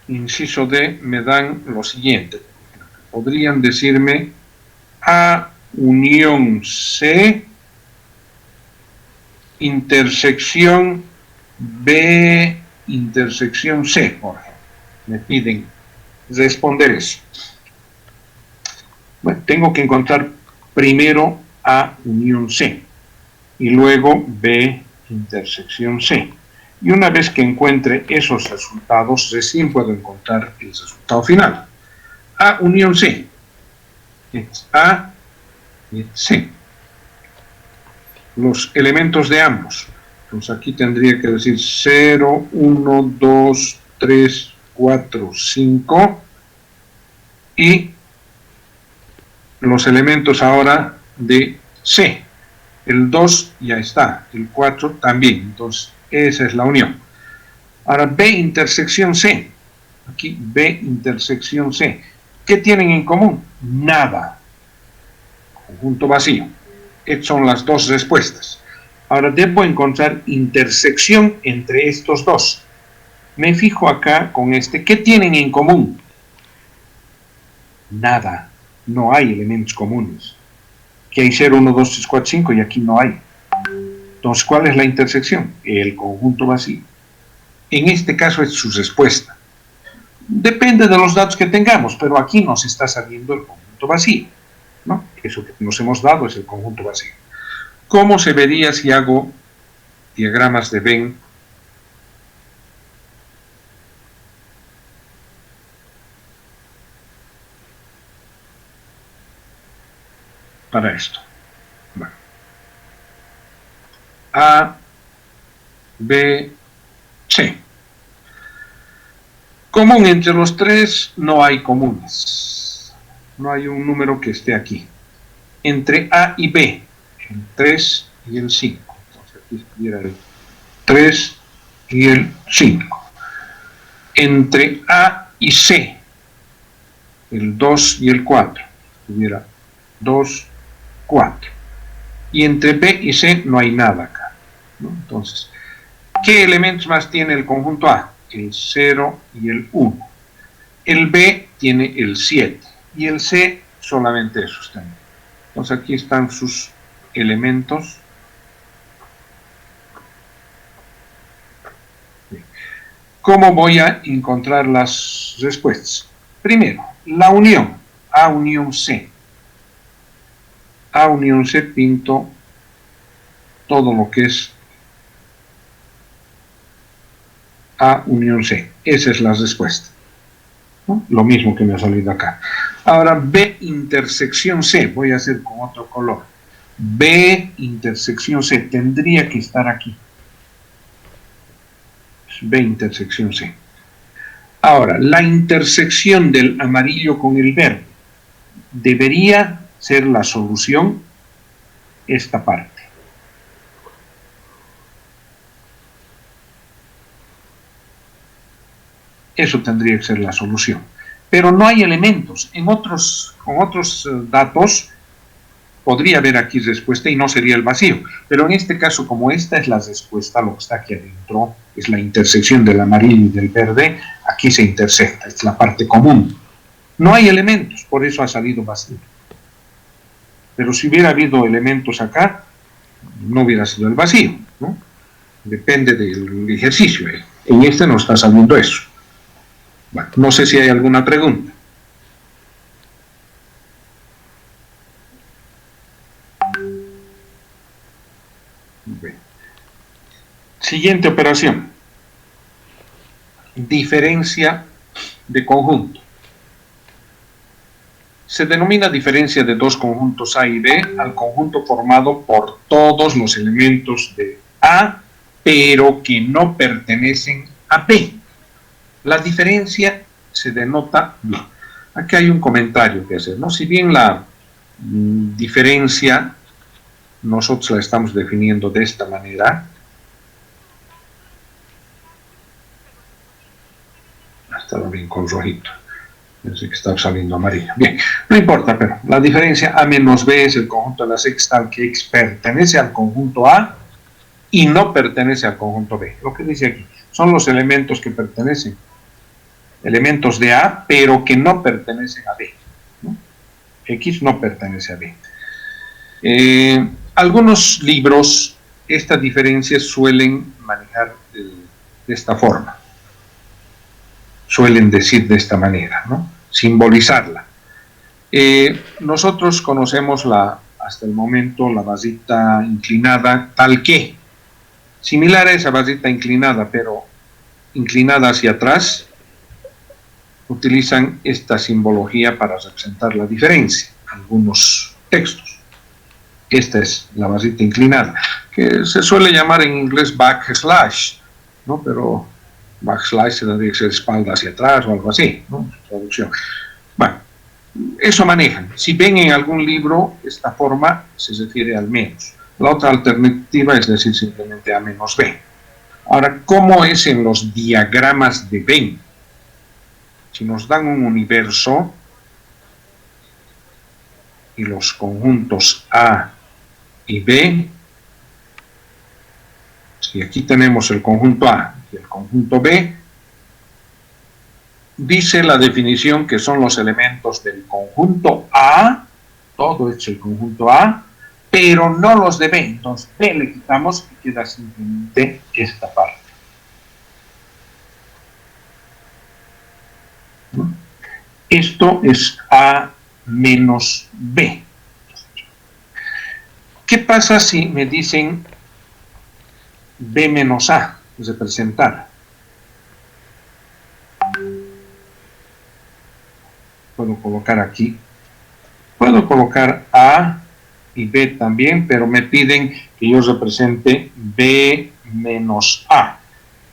inciso D, me dan lo siguiente? Podrían decirme A unión C intersección B intersección C, por ejemplo. Me piden responder eso. Bueno, tengo que encontrar primero A unión C y luego B intersección C. Y una vez que encuentre esos resultados, recién puedo encontrar el resultado final. A unión C es A y C. Los elementos de ambos. Entonces aquí tendría que decir 0, 1, 2, 3, 4, 5 y los elementos ahora de C. El 2 ya está, el 4 también, entonces esa es la unión. Ahora B intersección C. Aquí B intersección C. ¿Qué tienen en común? Nada. Conjunto vacío. Estas son las dos respuestas. Ahora debo encontrar intersección entre estos dos. Me fijo acá con este. ¿Qué tienen en común? Nada. No hay elementos comunes. Aquí hay 0, 1, 2, 3, 4, 5 y aquí no hay. Entonces, ¿cuál es la intersección? El conjunto vacío. En este caso es su respuesta. Depende de los datos que tengamos, pero aquí nos está saliendo el conjunto vacío, ¿no? Eso que nos hemos dado es el conjunto vacío. ¿Cómo se vería si hago diagramas de Venn para esto? Bueno. A, B, C. Común entre los tres, no hay comunes. No hay un número que esté aquí. Entre A y B, el 3 y el 5. Entonces aquí estuviera el 3 y el 5. Entre A y C, el 2 y el 4. Tuviera 2, 4. Y entre B y C no hay nada acá, ¿no? Entonces, ¿qué elementos más tiene el conjunto A? El 0 y el 1. El B tiene el 7. Y el C solamente esos también. Entonces aquí están sus elementos. ¿Cómo voy a encontrar las respuestas? Primero, la unión, A unión C. A unión C pinto todo lo que es A unión C. Esa es la respuesta, ¿no? Lo mismo que me ha salido acá. Ahora, B intersección C, voy a hacer con otro color. B intersección C, tendría que estar aquí. B intersección C. Ahora, la intersección del amarillo con el verde debería ser la solución esta parte. Eso tendría que ser la solución. Pero no hay elementos. Con otros datos podría haber aquí respuesta y no sería el vacío. Pero en este caso, como esta es la respuesta, lo que está aquí adentro es la intersección del amarillo y del verde, aquí se intersecta, es la parte común. No hay elementos, por eso ha salido vacío. Pero si hubiera habido elementos acá, no hubiera sido el vacío, ¿no? Depende del ejercicio. En este no está saliendo eso. Bueno, no sé si hay alguna pregunta. Bien. Siguiente operación. Diferencia de conjunto. Se denomina diferencia de dos conjuntos A y B al conjunto formado por todos los elementos de A, pero que no pertenecen a B. La diferencia se denota B. Aquí hay un comentario que hacer, ¿no? Si bien la diferencia nosotros la estamos definiendo de esta manera, estaba bien con rojito, pensé que estaba saliendo amarillo. Bien, no importa, pero la diferencia A menos B es el conjunto de las X tal que X pertenece al conjunto A y no pertenece al conjunto B. Lo que dice aquí son los elementos que pertenecen, elementos de A, pero que no pertenecen a B, ¿no? X no pertenece a B. Algunos libros estas diferencias suelen manejar de esta forma. Suelen decir de esta manera, ¿no? Simbolizarla. Nosotros conocemos hasta el momento la basita inclinada tal que, similar a esa basita inclinada, pero inclinada hacia atrás, utilizan esta simbología para representar la diferencia, algunos textos. Esta es la basita inclinada, que se suele llamar en inglés backslash, ¿no? Pero backslash se tendría que ser espalda hacia atrás o algo así, ¿no? Traducción. Bueno, eso manejan. Si ven en algún libro esta forma, se refiere al menos. La otra alternativa es decir simplemente A menos B. Ahora, ¿cómo es en los diagramas de Venn? Si nos dan un universo y los conjuntos A y B, si aquí tenemos el conjunto A y el conjunto B, dice la definición que son los elementos del conjunto A, todo es el conjunto A, pero no los de B. Entonces B le quitamos y queda simplemente esta parte. Esto es A menos B. ¿Qué pasa si me dicen B menos A? Representar. Puedo colocar aquí. Puedo colocar A y B también, pero me piden que yo represente B menos A.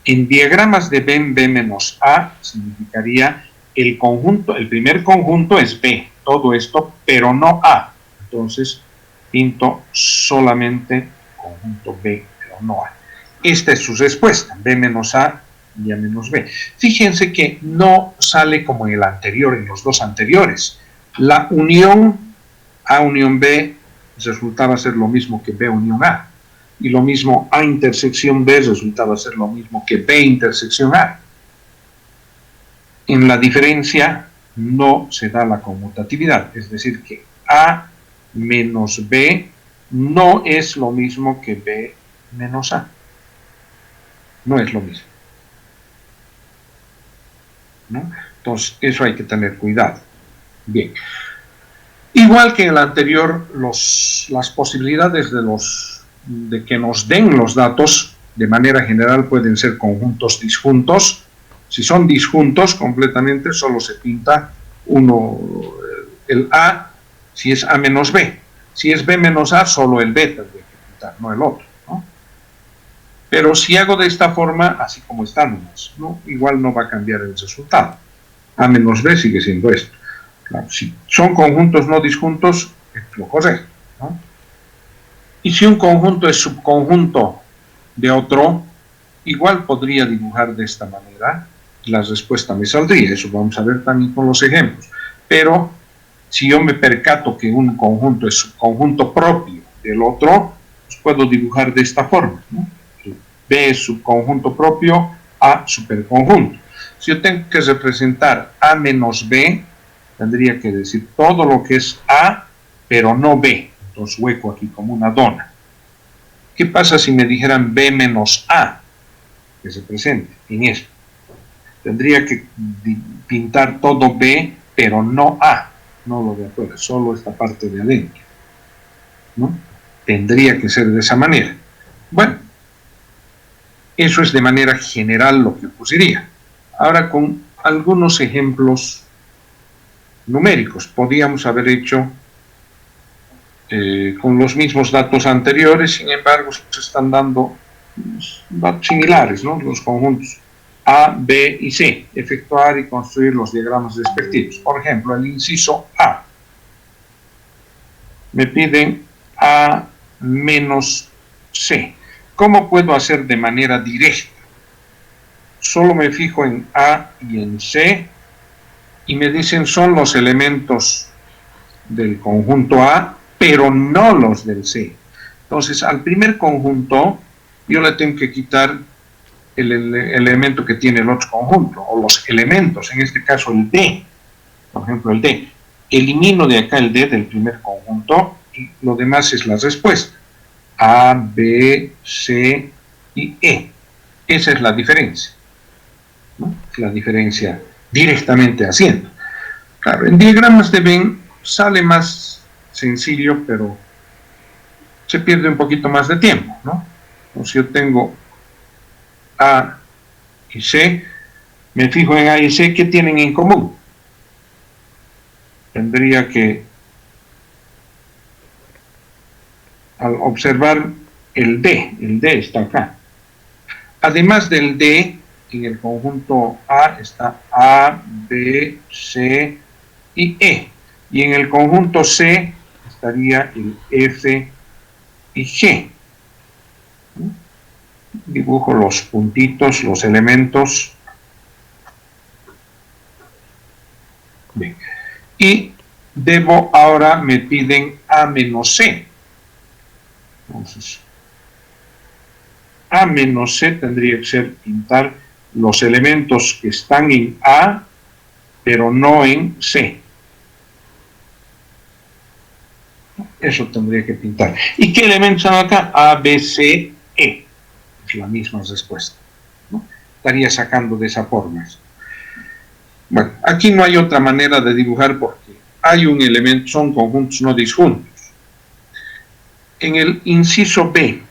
En diagramas de Venn, B menos A significaría el conjunto, el primer conjunto es B, todo esto, pero no A. Entonces, pinto solamente conjunto B, pero no A. Esta es su respuesta. B menos A y A menos B. Fíjense que no sale como en el anterior, en los dos anteriores. La unión A unión B resultaba ser lo mismo que B unión A. Y lo mismo A intersección B resultaba ser lo mismo que B intersección A. En la diferencia no se da la conmutatividad, es decir, que A menos B no es lo mismo que B menos A. No es lo mismo, ¿no? Entonces, eso hay que tener cuidado. Bien. Igual que en el anterior, las posibilidades de que nos den los datos, de manera general, pueden ser conjuntos disjuntos. Si son disjuntos completamente, solo se pinta el A, si es A menos B. Si es B menos A, solo el B tendría que pintar, no el otro, ¿no? Pero si hago de esta forma, así como están, ¿no? Igual no va a cambiar el resultado. A menos B sigue siendo esto. Claro, si son conjuntos no disjuntos, es lo correcto, ¿no? Y si un conjunto es subconjunto de otro, igual podría dibujar de esta manera, la respuesta me saldría. Eso vamos a ver también con los ejemplos. Pero si yo me percato que un conjunto es subconjunto propio del otro, pues puedo dibujar de esta forma, ¿no? B es subconjunto propio, A superconjunto. Si yo tengo que representar A menos B, tendría que decir todo lo que es A, pero no B. Entonces hueco aquí como una dona. ¿Qué pasa si me dijeran B menos A? Que se presente en esto. Tendría que pintar todo B, pero no A. No lo de afuera, solo esta parte de adentro, ¿no? Tendría que ser de esa manera. Bueno, eso es de manera general lo que ocurriría. Ahora, con algunos ejemplos numéricos, podríamos haber hecho con los mismos datos anteriores, sin embargo, se están dando datos similares, ¿no? Los conjuntos A, B y C, efectuar y construir los diagramas respectivos. Por ejemplo, el inciso A. Me piden A menos C. ¿Cómo puedo hacer de manera directa? Solo me fijo en A y en C y me dicen son los elementos del conjunto A, pero no los del C. Entonces, al primer conjunto, yo le tengo que quitar el elemento que tiene el otro conjunto, o los elementos, en este caso el D, por ejemplo el D. Elimino de acá el D del primer conjunto y lo demás es la respuesta. A, B, C y E. Esa es la diferencia, ¿no? La diferencia directamente haciendo. Claro, en diagramas de Venn sale más sencillo, pero se pierde un poquito más de tiempo, ¿no? Entonces yo tengo A y C, me fijo en A y C, ¿qué tienen en común? Tendría que, al observar el D está acá. Además del D, en el conjunto A está A, B, C y E. Y en el conjunto C estaría el F y G. Dibujo los puntitos, los elementos. Bien. Y ahora me piden A menos C. Entonces, A menos C tendría que ser pintar los elementos que están en A, pero no en C. Eso tendría que pintar. ¿Y qué elementos son acá? A, B, C, E. Es la misma respuesta, ¿no? Estaría sacando de esa forma. Bueno, aquí no hay otra manera de dibujar porque hay un elemento, son conjuntos no disjuntos. En el inciso B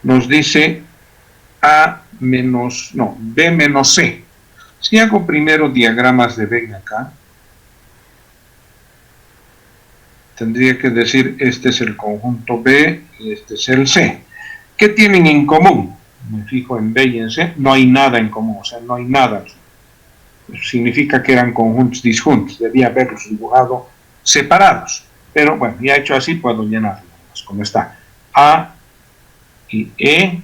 nos dice B menos C. Si hago primero diagramas de Venn acá, tendría que decir este es el conjunto B y este es el C. ¿Qué tienen en común? Me fijo en B y en C, no hay nada en común, o sea, no hay nada aquí. Eso significa que eran conjuntos disjuntos, debía haberlos dibujado separados. Pero bueno, ya hecho así puedo llenarlo, como está. A y E,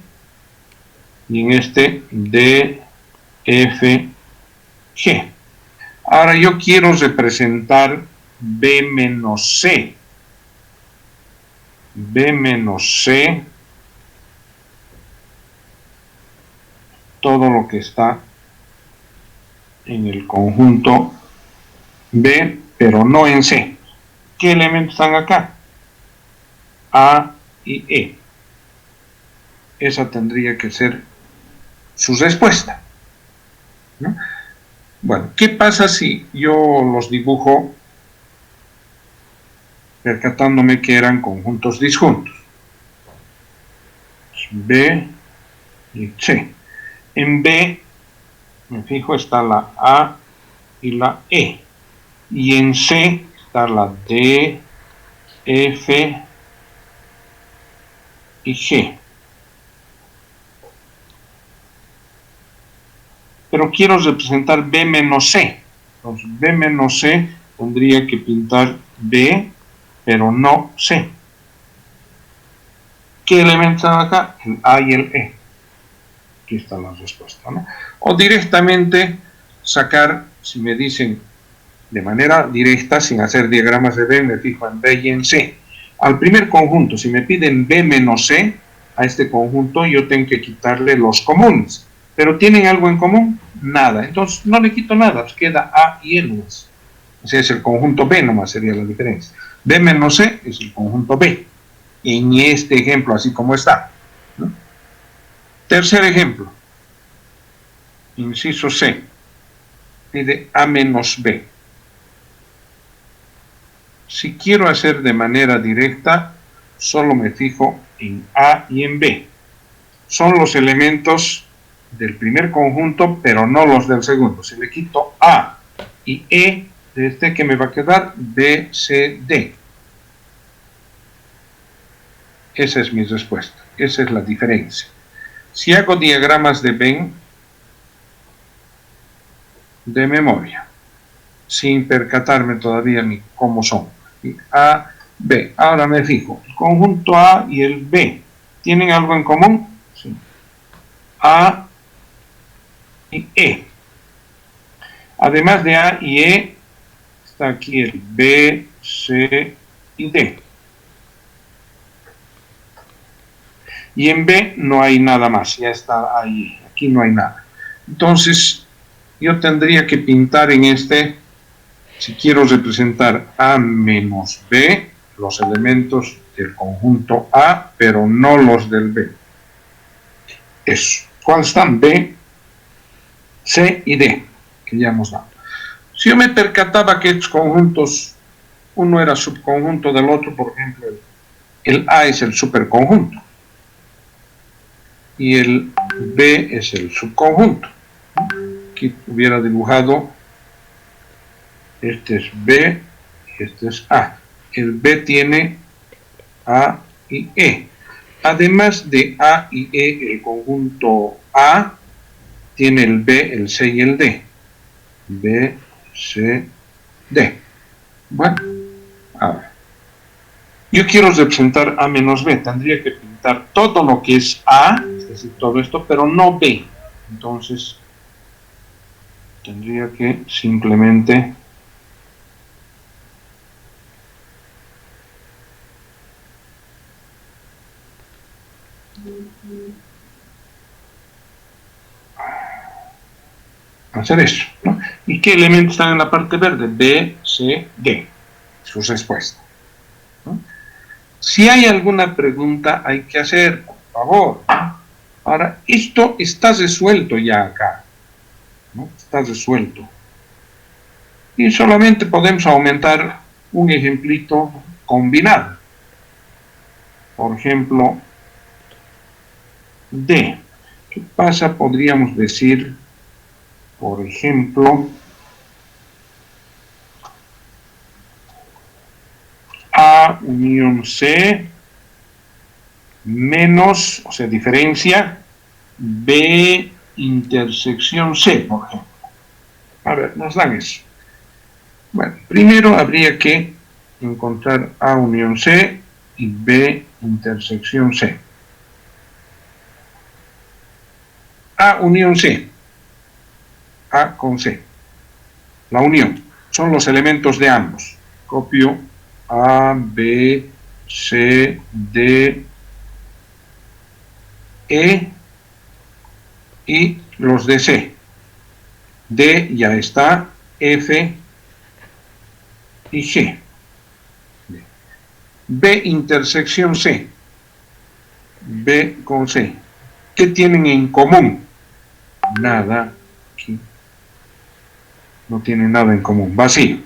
y en este D, F, G. Ahora yo quiero representar B menos C. B menos C, todo lo que está en el conjunto B, pero no en C. ¿Qué elementos están acá? A y E. Esa tendría que ser su respuesta, ¿no? Bueno, ¿qué pasa si yo los dibujo percatándome que eran conjuntos disjuntos? B y C. En B, me fijo, está la A y la E. Y en C está la D, F y G. Pero quiero representar B menos C. Entonces, B menos C tendría que pintar B, pero no C. ¿Qué elementos están acá? El A y el E. Aquí está la respuesta, ¿no? O directamente sacar, si me dicen de manera directa, sin hacer diagramas de B, me fijo en B y en C. Al primer conjunto, si me piden B menos C, a este conjunto yo tengo que quitarle los comunes. ¿Pero tienen algo en común? Nada. Entonces no le quito nada, pues queda A y E nomás. O sea, es el conjunto B nomás, sería la diferencia. B menos C es el conjunto B. En este ejemplo, así como está, ¿no? Tercer ejemplo. Inciso C. Pide A menos B. Si quiero hacer de manera directa, solo me fijo en A y en B. Son los elementos del primer conjunto, pero no los del segundo. Si le quito A y E, de este que me va a quedar B, C, D. Esa es mi respuesta. Esa es la diferencia. Si hago diagramas de Venn de memoria, sin percatarme todavía ni cómo son. A, B. Ahora me fijo. El conjunto A y el B. ¿Tienen algo en común? Sí. A y E. Además de A y E, está aquí el B, C y D. Y en B no hay nada más, ya está ahí, aquí no hay nada. Entonces, yo tendría que pintar en este, si quiero representar A menos B, los elementos del conjunto A, pero no los del B. Eso. ¿Cuáles están? B, C y D, que ya hemos dado. Si yo me percataba que estos conjuntos, uno era subconjunto del otro, por ejemplo, el A es el superconjunto y el B es el subconjunto. Aquí hubiera dibujado, este es B y este es A. El B tiene A y E. Además de A y E, el conjunto A tiene el B, el C y el D. B, C, D. Bueno, ahora, yo quiero representar A menos B. Tendría que pintar todo lo que es A, es decir, todo esto, pero no B. Entonces, tendría que simplemente hacer eso, ¿no? ¿Y qué elementos están en la parte verde? B, C, D. Su respuesta, ¿no? Si hay alguna pregunta, hay que hacer, por favor, ¿no? Ahora, esto está resuelto ya acá, ¿no? Está resuelto. Y solamente podemos aumentar un ejemplito combinado. Por ejemplo, D. ¿Qué pasa? Podríamos decir, por ejemplo, A unión C menos, o sea, diferencia, B intersección C, por ejemplo. A ver, nos dan eso. Bueno, primero habría que encontrar A unión C y B intersección C. A unión C. A con C. La unión. Son los elementos de ambos. Copio A, B, C, D, E y los de C. D ya está, F y G. B intersección C. B con C. ¿Qué tienen en común? Nada. Aquí no tienen nada en común. Vacío.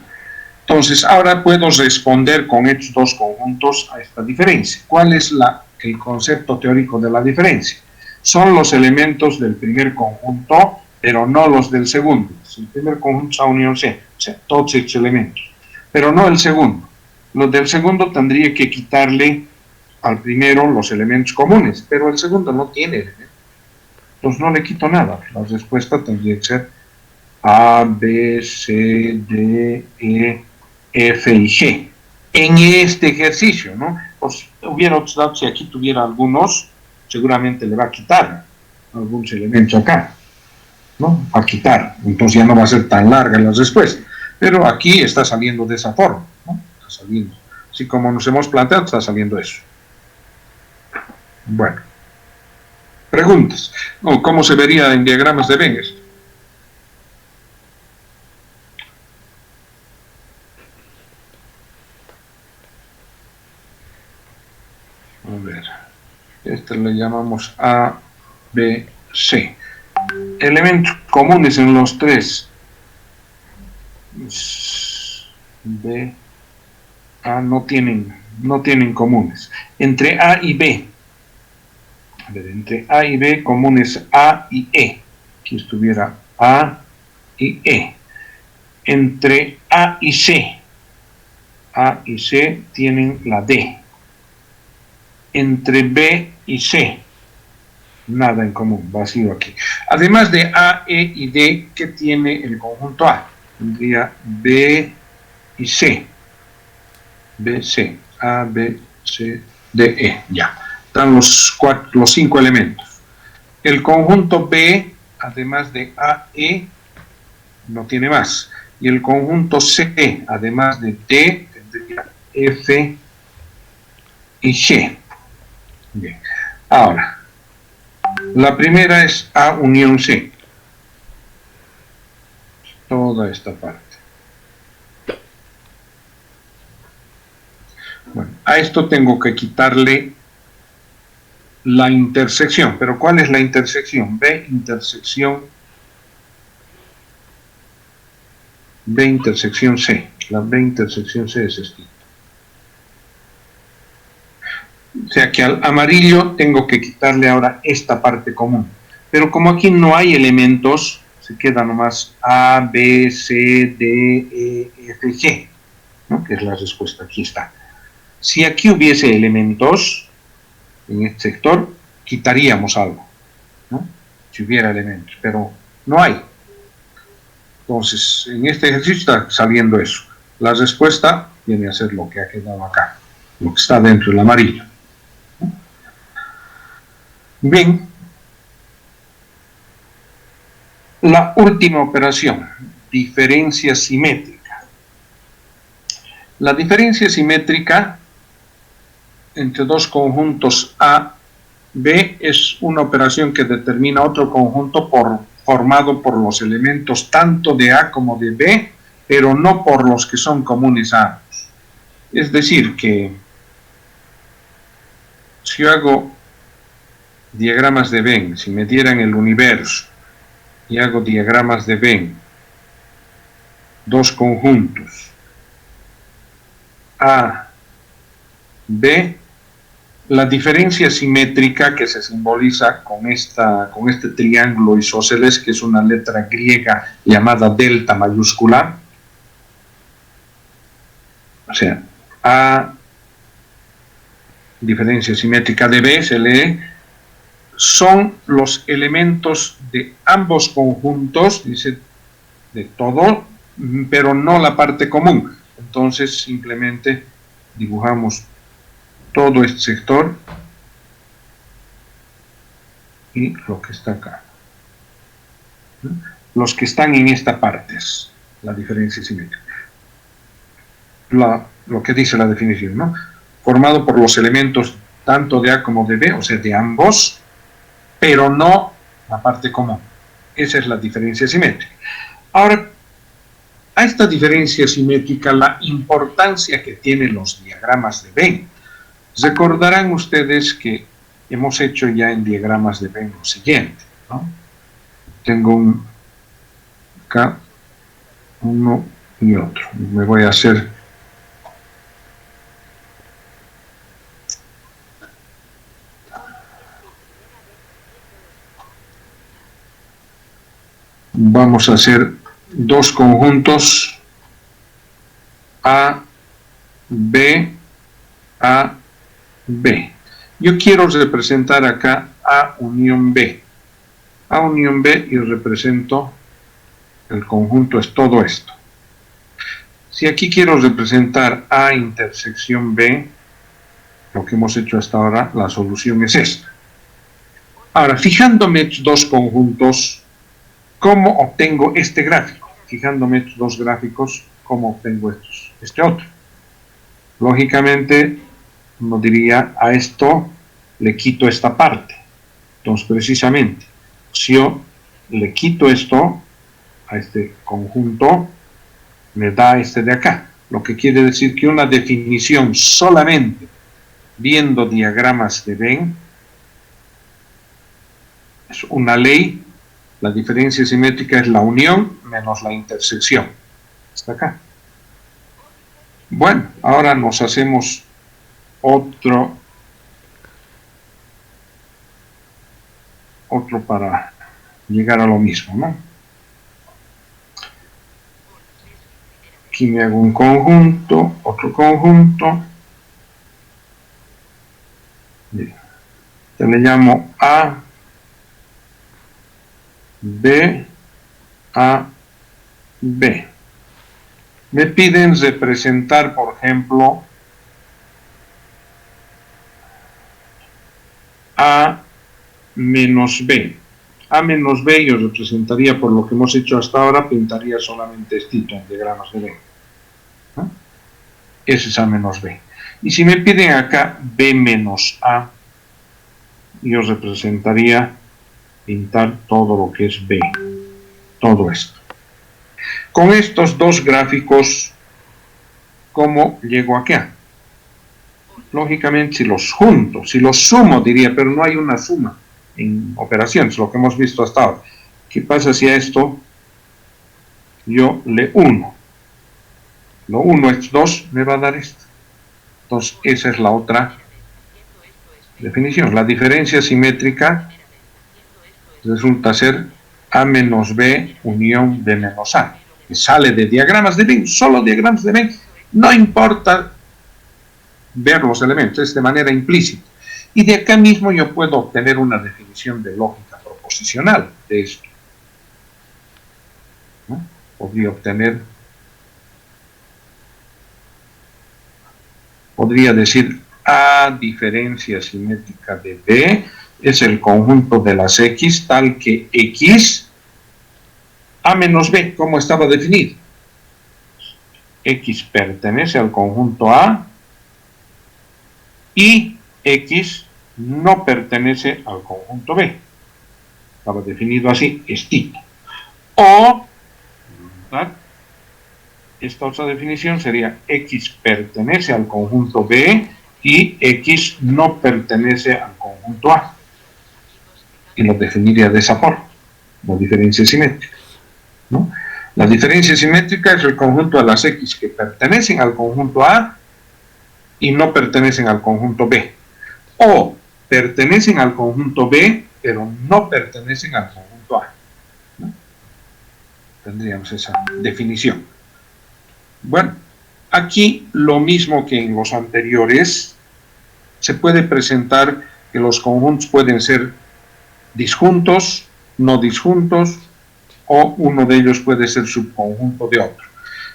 Entonces, ahora puedo responder con estos dos conjuntos a esta diferencia. ¿Cuál es el concepto teórico de la diferencia? Son los elementos del primer conjunto, pero no los del segundo. El primer conjunto es A unión C, o sea, todos estos elementos, pero no el segundo. Los del segundo tendría que quitarle al primero los elementos comunes, pero el segundo no tiene elementos. Entonces no le quito nada. La respuesta tendría que ser A, B, C, D, E, F y G. En este ejercicio, ¿no? Pues hubiera otros datos, si aquí tuviera algunos, seguramente le va a quitar algunos elementos acá, ¿no? A quitar. Entonces ya no va a ser tan larga la respuesta. Pero aquí está saliendo de esa forma, ¿no? Está saliendo. Así como nos hemos planteado, está saliendo eso. Bueno. Preguntas. ¿Cómo se vería en diagramas de Venn esto? A ver. Este le llamamos A, B, C. Elementos comunes en los tres. B, A no tienen comunes. Entre A y B. A ver, entre A y B comunes A y E. Aquí estuviera A y E. Entre A y C tienen la D. Entre B y C, nada en común, vacío aquí. Además de A, E y D, ¿qué tiene el conjunto A? Tendría B y C. B, C. A, B, C, D, E. Ya. Están los 5 elementos. El conjunto B, además de A, E, no tiene más. Y el conjunto C, además de D, tendría F y G. Bien. Ahora, la primera es A unión C. Toda esta parte. Bueno, a esto tengo que quitarle la intersección. ¿Pero cuál es la intersección? B intersección C. La B intersección C es esta. O sea que al amarillo tengo que quitarle ahora esta parte común. Pero como aquí no hay elementos, se queda nomás A, B, C, D, E, F, G, ¿no? Que es la respuesta, aquí está. Si aquí hubiese elementos, en este sector, quitaríamos algo, ¿no? Si hubiera elementos, pero no hay. Entonces, en este ejercicio está saliendo eso. La respuesta viene a ser lo que ha quedado acá, lo que está dentro del amarillo. Bien, la última operación, diferencia simétrica. La diferencia simétrica entre dos conjuntos A, B es una operación que determina otro conjunto formado por los elementos tanto de A como de B, pero no por los que son comunes a ambos. Es decir, que si yo hago diagramas de Venn, si me dieran el universo y hago diagramas de Venn, dos conjuntos A, B, la diferencia simétrica que se simboliza con este triángulo isósceles, que es una letra griega llamada delta mayúscula, o sea, A, diferencia simétrica de B, se lee, son los elementos de ambos conjuntos, dice, de todo, pero no la parte común. Entonces simplemente dibujamos todo este sector y lo que está acá. ¿no? Los que están en esta parte es la diferencia simétrica. Lo que dice la definición, ¿no? Formado por los elementos tanto de A como de B, o sea, de ambos, pero no la parte común. Esa es la diferencia simétrica. Ahora, a esta diferencia simétrica, la importancia que tienen los diagramas de Venn. Recordarán ustedes que hemos hecho ya en diagramas de Venn lo siguiente, ¿no? Tengo acá uno y otro. Me voy a hacer vamos a hacer dos conjuntos A, B, A, B. Yo quiero representar acá A unión B. A unión B y represento el conjunto es todo esto. Si aquí quiero representar A intersección B, lo que hemos hecho hasta ahora, la solución es esta. Ahora, fijándome dos conjuntos, ¿cómo obtengo este gráfico? Fijándome estos dos gráficos, ¿cómo obtengo este otro? Lógicamente, uno diría, a esto le quito esta parte. Entonces, precisamente, si yo le quito esto a este conjunto, me da este de acá. Lo que quiere decir que una definición solamente viendo diagramas de Venn es una ley. La diferencia simétrica es la unión menos la intersección. Hasta acá. Bueno, ahora nos hacemos otro para llegar a lo mismo, ¿no? Aquí me hago un conjunto, otro conjunto. Te le llamo A, B, A, B. Me piden representar, por ejemplo, A menos B. A menos B yo representaría, por lo que hemos hecho hasta ahora, pintaría solamente estito en diagramas de B. ¿No? Ese es A menos B. Y si me piden acá B menos A, yo representaría pintar todo lo que es B. Todo esto. Con estos dos gráficos, ¿cómo llego acá? Lógicamente, si los junto, si los sumo, diría, pero no hay una suma en operaciones, lo que hemos visto hasta ahora. ¿Qué pasa si a esto yo le uno? Lo uno es 2, me va a dar esto. Entonces, esa es la otra definición. La diferencia simétrica resulta ser A menos B unión B menos A, que sale de diagramas de Venn, solo diagramas de Venn, no importa ver los elementos, es de manera implícita. Y de acá mismo yo puedo obtener una definición de lógica proposicional de esto, ¿no? Podría decir A diferencia simétrica de B es el conjunto de las X tal que X A menos B, como estaba definido. X pertenece al conjunto A y X no pertenece al conjunto B. Estaba definido así, estito. O, ¿verdad? Esta otra definición sería X pertenece al conjunto B y X no pertenece al conjunto A. Y lo definiría de esa forma, la diferencia simétrica, ¿no? La diferencia simétrica es el conjunto de las X que pertenecen al conjunto A y no pertenecen al conjunto B. O pertenecen al conjunto B, pero no pertenecen al conjunto A, ¿no? Tendríamos esa definición. Bueno, aquí lo mismo que en los anteriores, se puede presentar que los conjuntos pueden ser disjuntos, no disjuntos, o uno de ellos puede ser subconjunto de otro.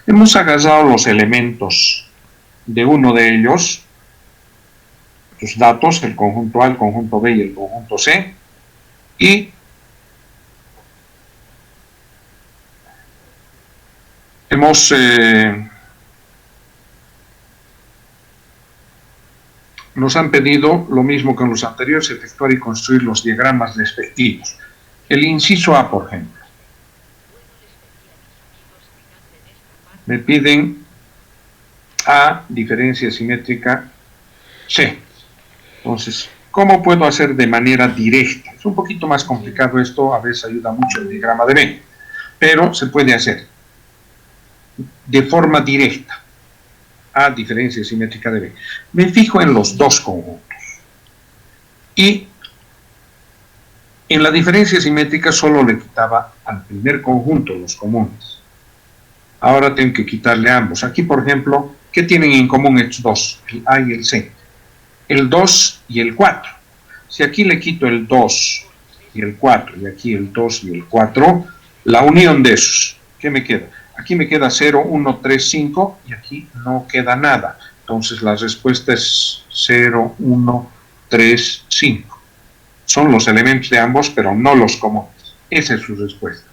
Hemos agarrado los elementos de uno de ellos, los datos, el conjunto A, el conjunto B y el conjunto C, y Hemos nos han pedido lo mismo que en los anteriores, efectuar y construir los diagramas respectivos. El inciso A, por ejemplo. Me piden A, diferencia simétrica C. Entonces, ¿cómo puedo hacer de manera directa? Es un poquito más complicado esto, a veces ayuda mucho el diagrama de B, pero se puede hacer de forma directa. A, diferencia simétrica de B. Me fijo en los dos conjuntos. Y en la diferencia simétrica solo le quitaba al primer conjunto los comunes. Ahora tengo que quitarle a ambos. Aquí, por ejemplo, ¿qué tienen en común estos dos? El A y el C. El 2 y el 4. Si aquí le quito el 2 y el 4, y aquí el 2 y el 4, la unión de esos, ¿qué me queda? Aquí me queda 0, 1, 3, 5, y aquí no queda nada. Entonces la respuesta es 0, 1, 3, 5. Son los elementos de ambos, pero no los comunes. Esa es su respuesta.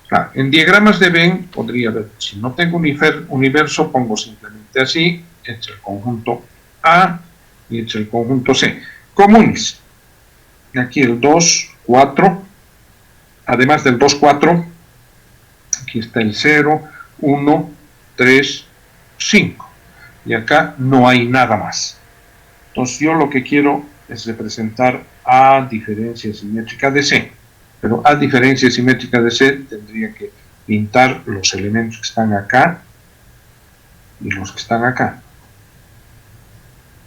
Claro, en diagramas de Venn podría ver, si no tengo universo, pongo simplemente así, entre el conjunto A y entre el conjunto C. Comunes. Aquí el 2, 4, además del 2, 4, aquí está el 0, 1, 3, 5. Y acá no hay nada más. Entonces yo lo que quiero es representar A diferencia simétrica de C. Pero A diferencia simétrica de C tendría que pintar los elementos que están acá y los que están acá.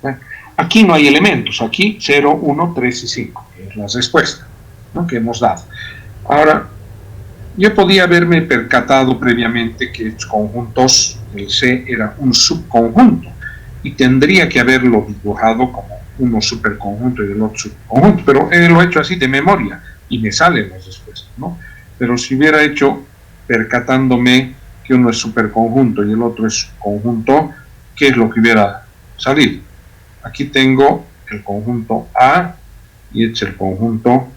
Bueno, aquí no hay elementos. Aquí 0, 1, 3 y 5. Es la respuesta, ¿no?, que hemos dado. Ahora, yo podía haberme percatado previamente que estos conjuntos, el C era un subconjunto, y tendría que haberlo dibujado como uno superconjunto y el otro subconjunto, pero lo he hecho así de memoria, y me salen las respuestas, ¿no? Pero si hubiera hecho percatándome que uno es superconjunto y el otro es conjunto, ¿qué es lo que hubiera salido? Aquí tengo el conjunto A, y este es el conjunto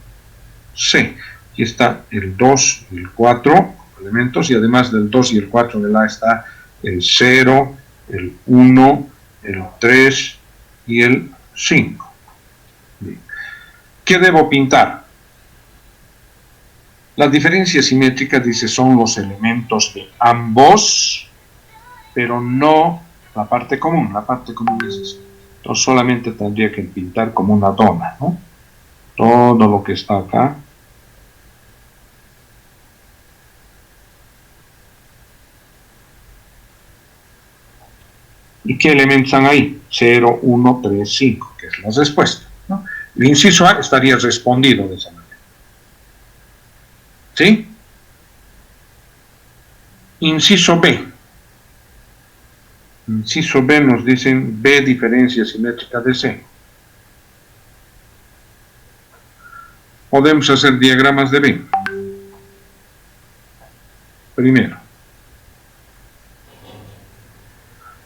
C. Aquí está el 2 y el 4 elementos, y además del 2 y el 4 del A está el 0, el 1, el 3 y el 5. Bien. ¿Qué debo pintar? La diferencia simétrica, dice, son los elementos de ambos, pero no la parte común. La parte común es esta. Entonces solamente tendría que pintar como una dona, ¿no? Todo lo que está acá. ¿Y qué elementos están ahí? 0, 1, 3, 5, que es la respuesta, ¿no? El inciso A estaría respondido de esa manera. ¿Sí? Inciso B. Inciso B nos dicen B diferencia simétrica de C. Podemos hacer diagramas de B. Primero,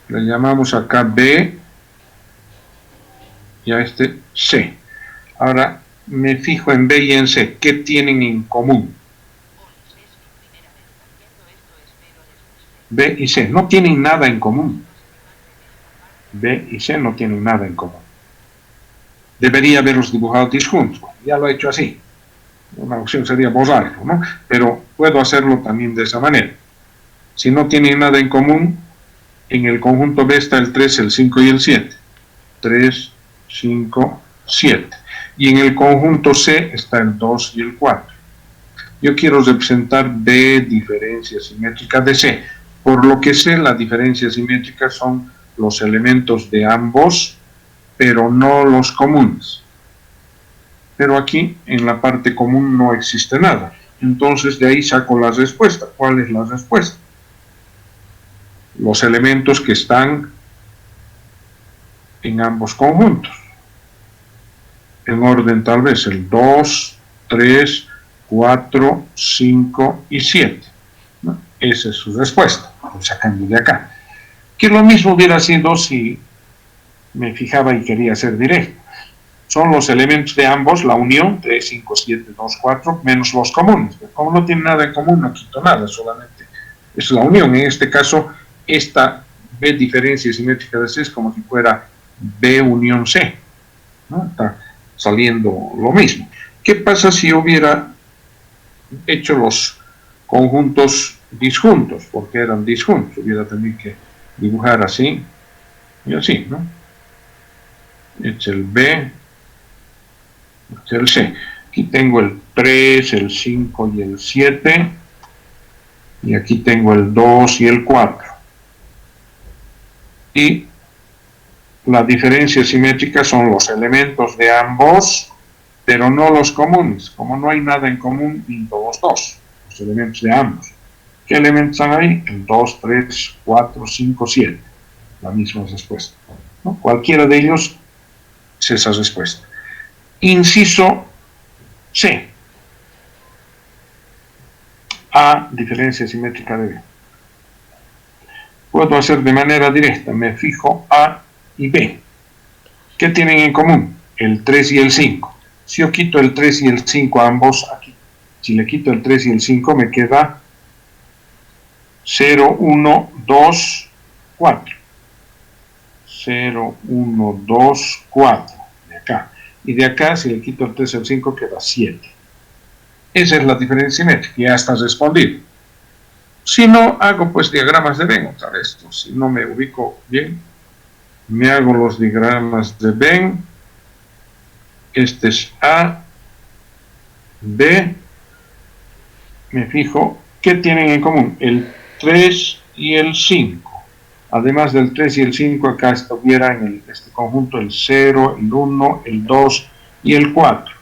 le llamamos acá B y a este C. Ahora me fijo en B y en C. ¿Qué tienen en común? B y C no tienen nada en común. B y C no tienen nada en común. Debería haberlos dibujado disjuntos. Ya lo he hecho así. Una opción sería borrarlo, ¿no? Pero puedo hacerlo también de esa manera. Si no tienen nada en común, en el conjunto B está el 3, el 5 y el 7. 3, 5, 7. Y en el conjunto C está el 2 y el 4. Yo quiero representar B diferencia simétrica de C. Por lo que sé, la diferencia simétrica son los elementos de ambos, pero no los comunes. Pero aquí, en la parte común, no existe nada. Entonces, de ahí saco la respuesta. ¿Cuál es la respuesta? Los elementos que están en ambos conjuntos. En orden tal vez el 2, 3, 4, 5 y 7. ¿No? Esa es su respuesta. Lo sacando de acá. Que lo mismo hubiera sido si me fijaba y quería ser directo. Son los elementos de ambos, la unión, 3, 5, 7, 2, 4, menos los comunes. Como no tienen nada en común, no quito nada, solamente es la unión. En este caso, esta B diferencia simétrica de C es como si fuera B unión C, ¿no? Está saliendo lo mismo. ¿Qué pasa si hubiera hecho los conjuntos disjuntos? Porque eran disjuntos, hubiera tenido que dibujar así y así, ¿no? Este es el B, este es el C. Aquí tengo el 3, el 5 y el 7, y aquí tengo el 2 y el 4. Y la diferencia simétrica son los elementos de ambos, pero no los comunes. Como no hay nada en común, pinto los dos, los elementos de ambos. ¿Qué elementos están ahí? El 2, 3, 4, 5, 7. La misma respuesta, ¿no? Cualquiera de ellos es esa respuesta. Inciso C. A diferencia simétrica de B. Puedo hacer de manera directa, me fijo A y B. ¿Qué tienen en común? El 3 y el 5. Si yo quito el 3 y el 5 a ambos aquí, si le quito el 3 y el 5 me queda 0, 1, 2, 4. 0, 1, 2, 4. De acá. Y de acá, si le quito el 3 y el 5, queda 7. Esa es la diferencia simétrica, ya está respondido. Si no, hago pues diagramas de Venn otra vez. Si no me ubico bien, me hago los diagramas de Venn. Este es A, B. Me fijo, ¿qué tienen en común? El 3 y el 5. Además del 3 y el 5, acá estuviera en este conjunto el 0, el 1, el 2 y el 4.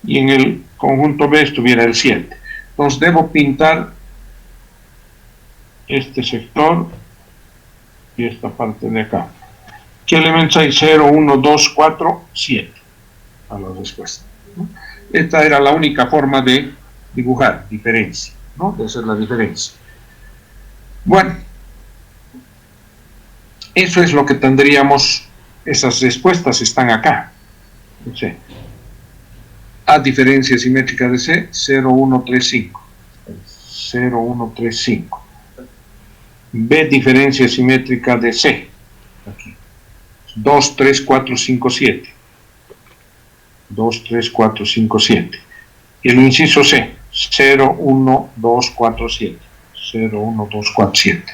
Y en el conjunto B estuviera el 7. Entonces debo pintar este sector y esta parte de acá. ¿Qué elementos hay? 0, 1, 2, 4, 7. A la respuesta, ¿no? Esta era la única forma de dibujar diferencia, ¿no? De hacer la diferencia. Bueno, eso es lo que tendríamos. Esas respuestas están acá. ¿Sí? A diferencia simétrica de C, 0, 1, 3, 5. 0, 1, 3, 5. B diferencia simétrica de C. Aquí. 2, 3, 4, 5, 7. 2, 3, 4, 5, 7. Y el inciso C, 0, 1, 2, 4, 7. 0, 1, 2, 4, 7.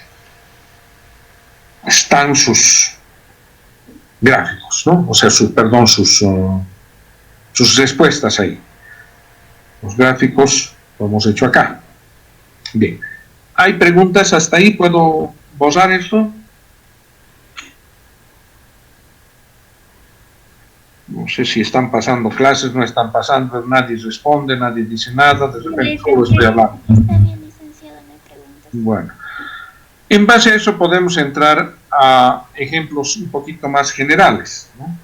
Están sus gráficos, ¿no? O sea, sus respuestas ahí. Los gráficos lo hemos hecho acá. Bien. ¿Hay preguntas hasta ahí? ¿Puedo borrar esto? No sé si están pasando clases, no están pasando, nadie responde, nadie dice nada, de repente solo estoy hablando. Está bien, licenciado, no hay preguntas. Bueno. En base a eso podemos entrar a ejemplos un poquito más generales, ¿no?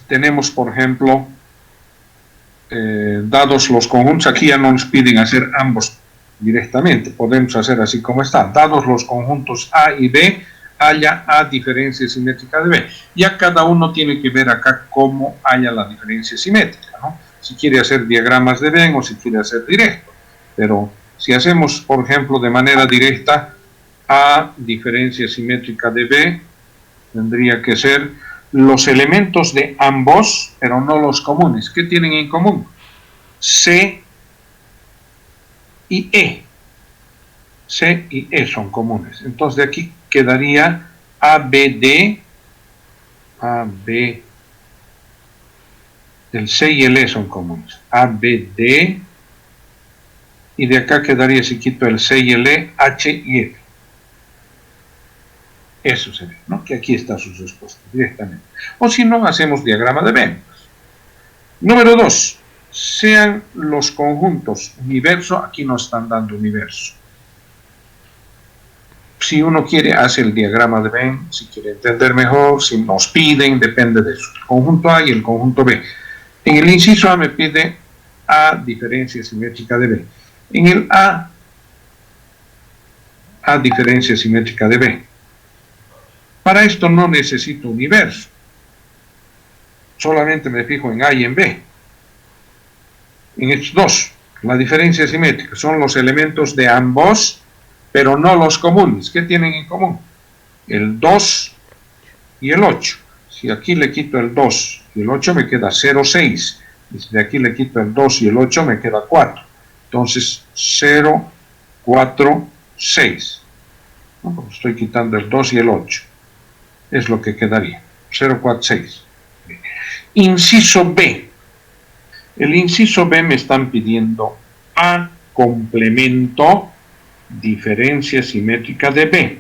Tenemos, por ejemplo, dados los conjuntos, aquí ya no nos piden hacer ambos directamente, podemos hacer así como está. Dados los conjuntos A y B, haya A diferencia simétrica de B. Ya cada uno tiene que ver acá cómo haya la diferencia simétrica, ¿no? Si quiere hacer diagramas de Venn o si quiere hacer directo. Pero si hacemos, por ejemplo, de manera directa, A diferencia simétrica de B, tendría que ser los elementos de ambos, pero no los comunes. ¿Qué tienen en común? C y E. C y E son comunes. Entonces de aquí quedaría ABD, AB, el C y el E son comunes. ABD, y de acá quedaría, si quito el C y el E, H y F. Eso sería, ¿no? Que aquí está su respuesta, directamente. O si no, hacemos diagrama de Venn. Número 2. Sean los conjuntos universo, aquí nos están dando universo. Si uno quiere, hace el diagrama de Venn, si quiere entender mejor, si nos piden, depende de eso. El conjunto A y el conjunto B. En el inciso A me pide A diferencia simétrica de B. En el A diferencia simétrica de B. Para esto no necesito universo. Solamente me fijo en A y en B. En estos dos. La diferencia simétrica son los elementos de ambos, pero no los comunes. ¿Qué tienen en común? El 2 y el 8. Si aquí le quito el 2 y el 8 me queda 0, 6. Y si de aquí le quito el 2 y el 8 me queda 4. Entonces 0, 4, 6. ¿No? Estoy quitando el 2 y el 8. Es lo que quedaría. 0, 4, 6. Inciso B. El inciso B me están pidiendo A complemento diferencia simétrica de B.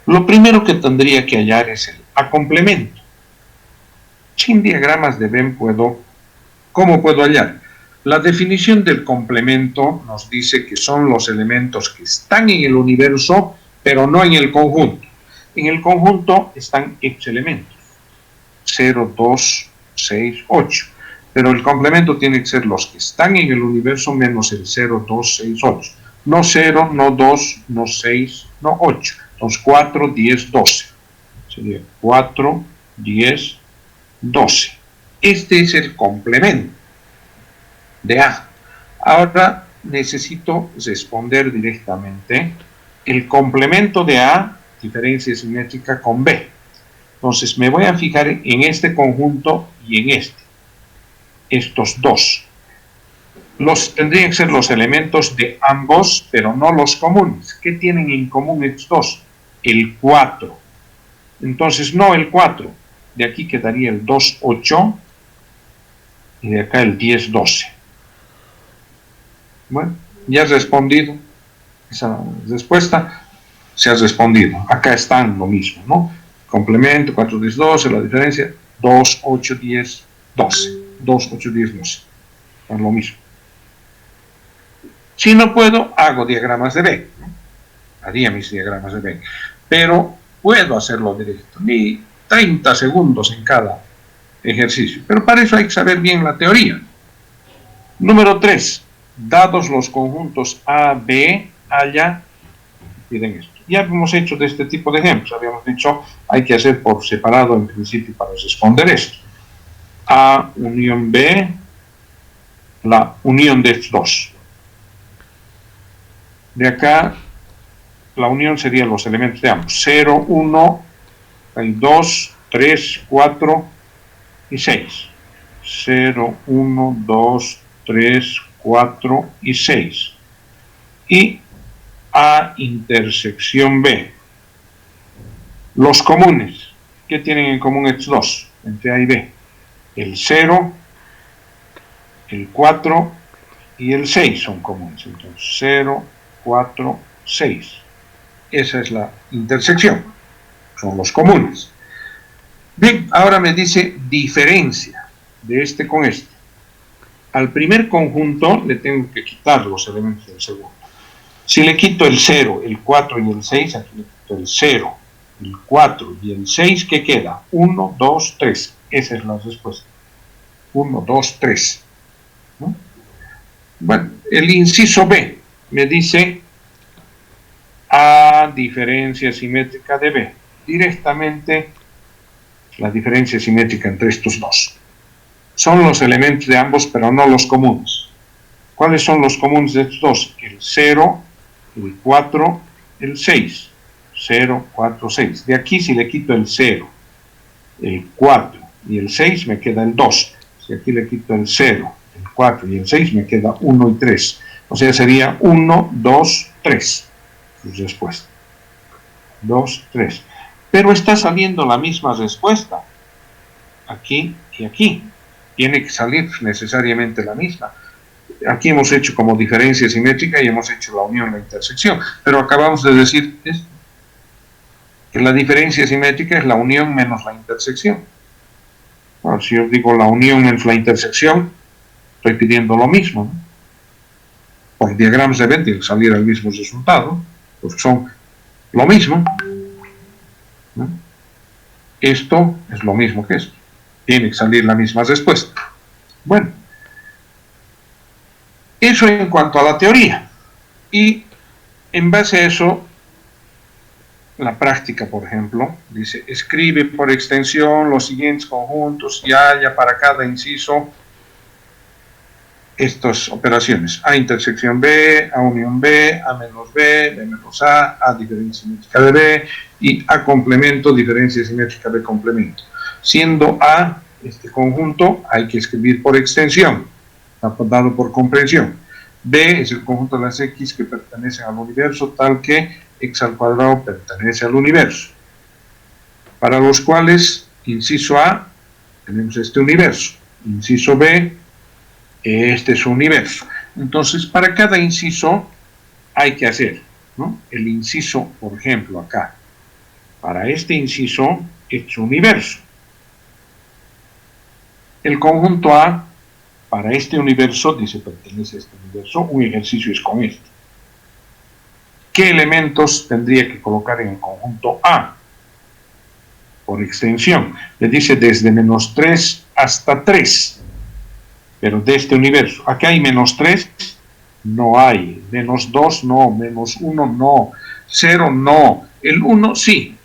Lo primero que tendría que hallar es el A complemento. Sin diagramas de Venn ¿cómo puedo hallar? La definición del complemento nos dice que son los elementos que están en el universo, pero no en el conjunto. En el conjunto están X elementos. 0, 2, 6, 8. Pero el complemento tiene que ser los que están en el universo menos el 0, 2, 6, 8. No 0, no 2, no 6, no 8. Entonces 4, 10, 12. Sería 4, 10, 12. Este es el complemento de A. Ahora necesito responder directamente el complemento de A, diferencia simétrica con B. Entonces me voy a fijar en este conjunto y en este. Estos dos. Tendrían que ser los elementos de ambos, pero no los comunes. ¿Qué tienen en común estos dos? El 4. Entonces, no el 4. De aquí quedaría el 2, 8. Y de acá el 10, 12. Bueno, ya has respondido. Esa respuesta se ha respondido. Acá están lo mismo, ¿no? Complemento, 4, 10, 12. La diferencia, 2, 8, 10, 12. 2, 8, 10, 12. Es lo mismo. Si no puedo, hago diagramas de Venn, ¿no? Haría mis diagramas de Venn. Pero puedo hacerlo directo. Ni 30 segundos en cada ejercicio. Pero para eso hay que saber bien la teoría. Número 3. Dados los conjuntos A, B, haya, piden esto. Ya hemos hecho de este tipo de ejemplos. Habíamos dicho, hay que hacer por separado en principio para responder esto. A unión B, la unión de estos dos. De acá, la unión sería los elementos de ambos. 0, 1, hay 2, 3, 4 y 6. 0, 1, 2, 3, 4 y 6. Y A intersección B. Los comunes. ¿Qué tienen en común estos dos? Entre A y B. El 0, el 4 y el 6 son comunes. Entonces 0, 4, 6. Esa es la intersección. Son los comunes. Bien, ahora me dice diferencia de este con este. Al primer conjunto le tengo que quitar los elementos del segundo. Si le quito el 0, el 4 y el 6, aquí le quito el 0, el 4 y el 6, ¿qué queda? 1, 2, 3. Esa es la respuesta. 1, 2, 3. ¿No? Bueno, el inciso B me dice A diferencia simétrica de B. Directamente la diferencia simétrica entre estos dos. Son los elementos de ambos, pero no los comunes. ¿Cuáles son los comunes de estos dos? El 0, el 4, el 6. 0, 4, 6. De aquí si le quito el 0, el 4 y el 6 me queda el 2. Si aquí le quito el 0, el 4 y el 6 me queda 1 y 3. O sea, sería 1, 2, 3. Su respuesta. 2, 3. Pero está saliendo la misma respuesta. Aquí y aquí. Tiene que salir necesariamente la misma. Aquí hemos hecho como diferencia simétrica y hemos hecho la unión, la intersección. Pero acabamos de decir esto, que la diferencia simétrica es la unión menos la intersección. Bueno, si yo digo la unión menos la intersección, estoy pidiendo lo mismo, ¿no? Por diagramas de Venn tiene que salir el mismo resultado, porque son lo mismo, ¿no? Esto es lo mismo que esto. Tiene que salir la misma respuesta. Bueno, eso en cuanto a la teoría. Y en base a eso, la práctica, por ejemplo, dice, escribe por extensión los siguientes conjuntos y haya para cada inciso estas operaciones: A intersección B, A unión B, A menos B, B menos A diferencia simétrica de B, y A complemento, diferencia simétrica de complemento. Siendo A este conjunto, hay que escribir por extensión, dado por comprensión. B es el conjunto de las X que pertenecen al universo, tal que X al cuadrado pertenece al universo. Para los cuales, inciso A, tenemos este universo. Inciso B, este es su universo. Entonces, para cada inciso hay que hacer, ¿no? El inciso, por ejemplo, acá. Para este inciso, es su universo. El conjunto A, para este universo, dice pertenece a este universo, un ejercicio es con este. ¿Qué elementos tendría que colocar en el conjunto A? Por extensión. Le dice desde menos 3 hasta 3. Pero de este universo. Aquí hay menos 3, no hay. Menos 2, no. Menos 1, no. 0, no. El 1, sí.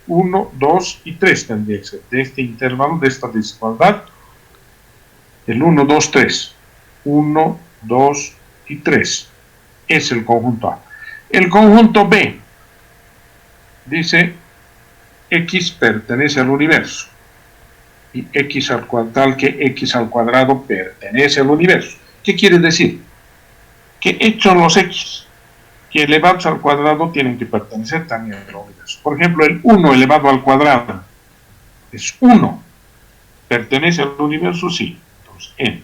1, 2 y 3 tendría que ser. De este intervalo, de esta desigualdad. El 1, 2, 3. 1, 2 y 3. Es el conjunto A. El conjunto B. Dice, X pertenece al universo. Y X al cuadrado, tal que X al cuadrado pertenece al universo. ¿Qué quiere decir? Que hechos los X que elevados al cuadrado tienen que pertenecer también al universo. Por ejemplo, el 1 elevado al cuadrado es 1. ¿Pertenece al universo? Sí. Entonces, N.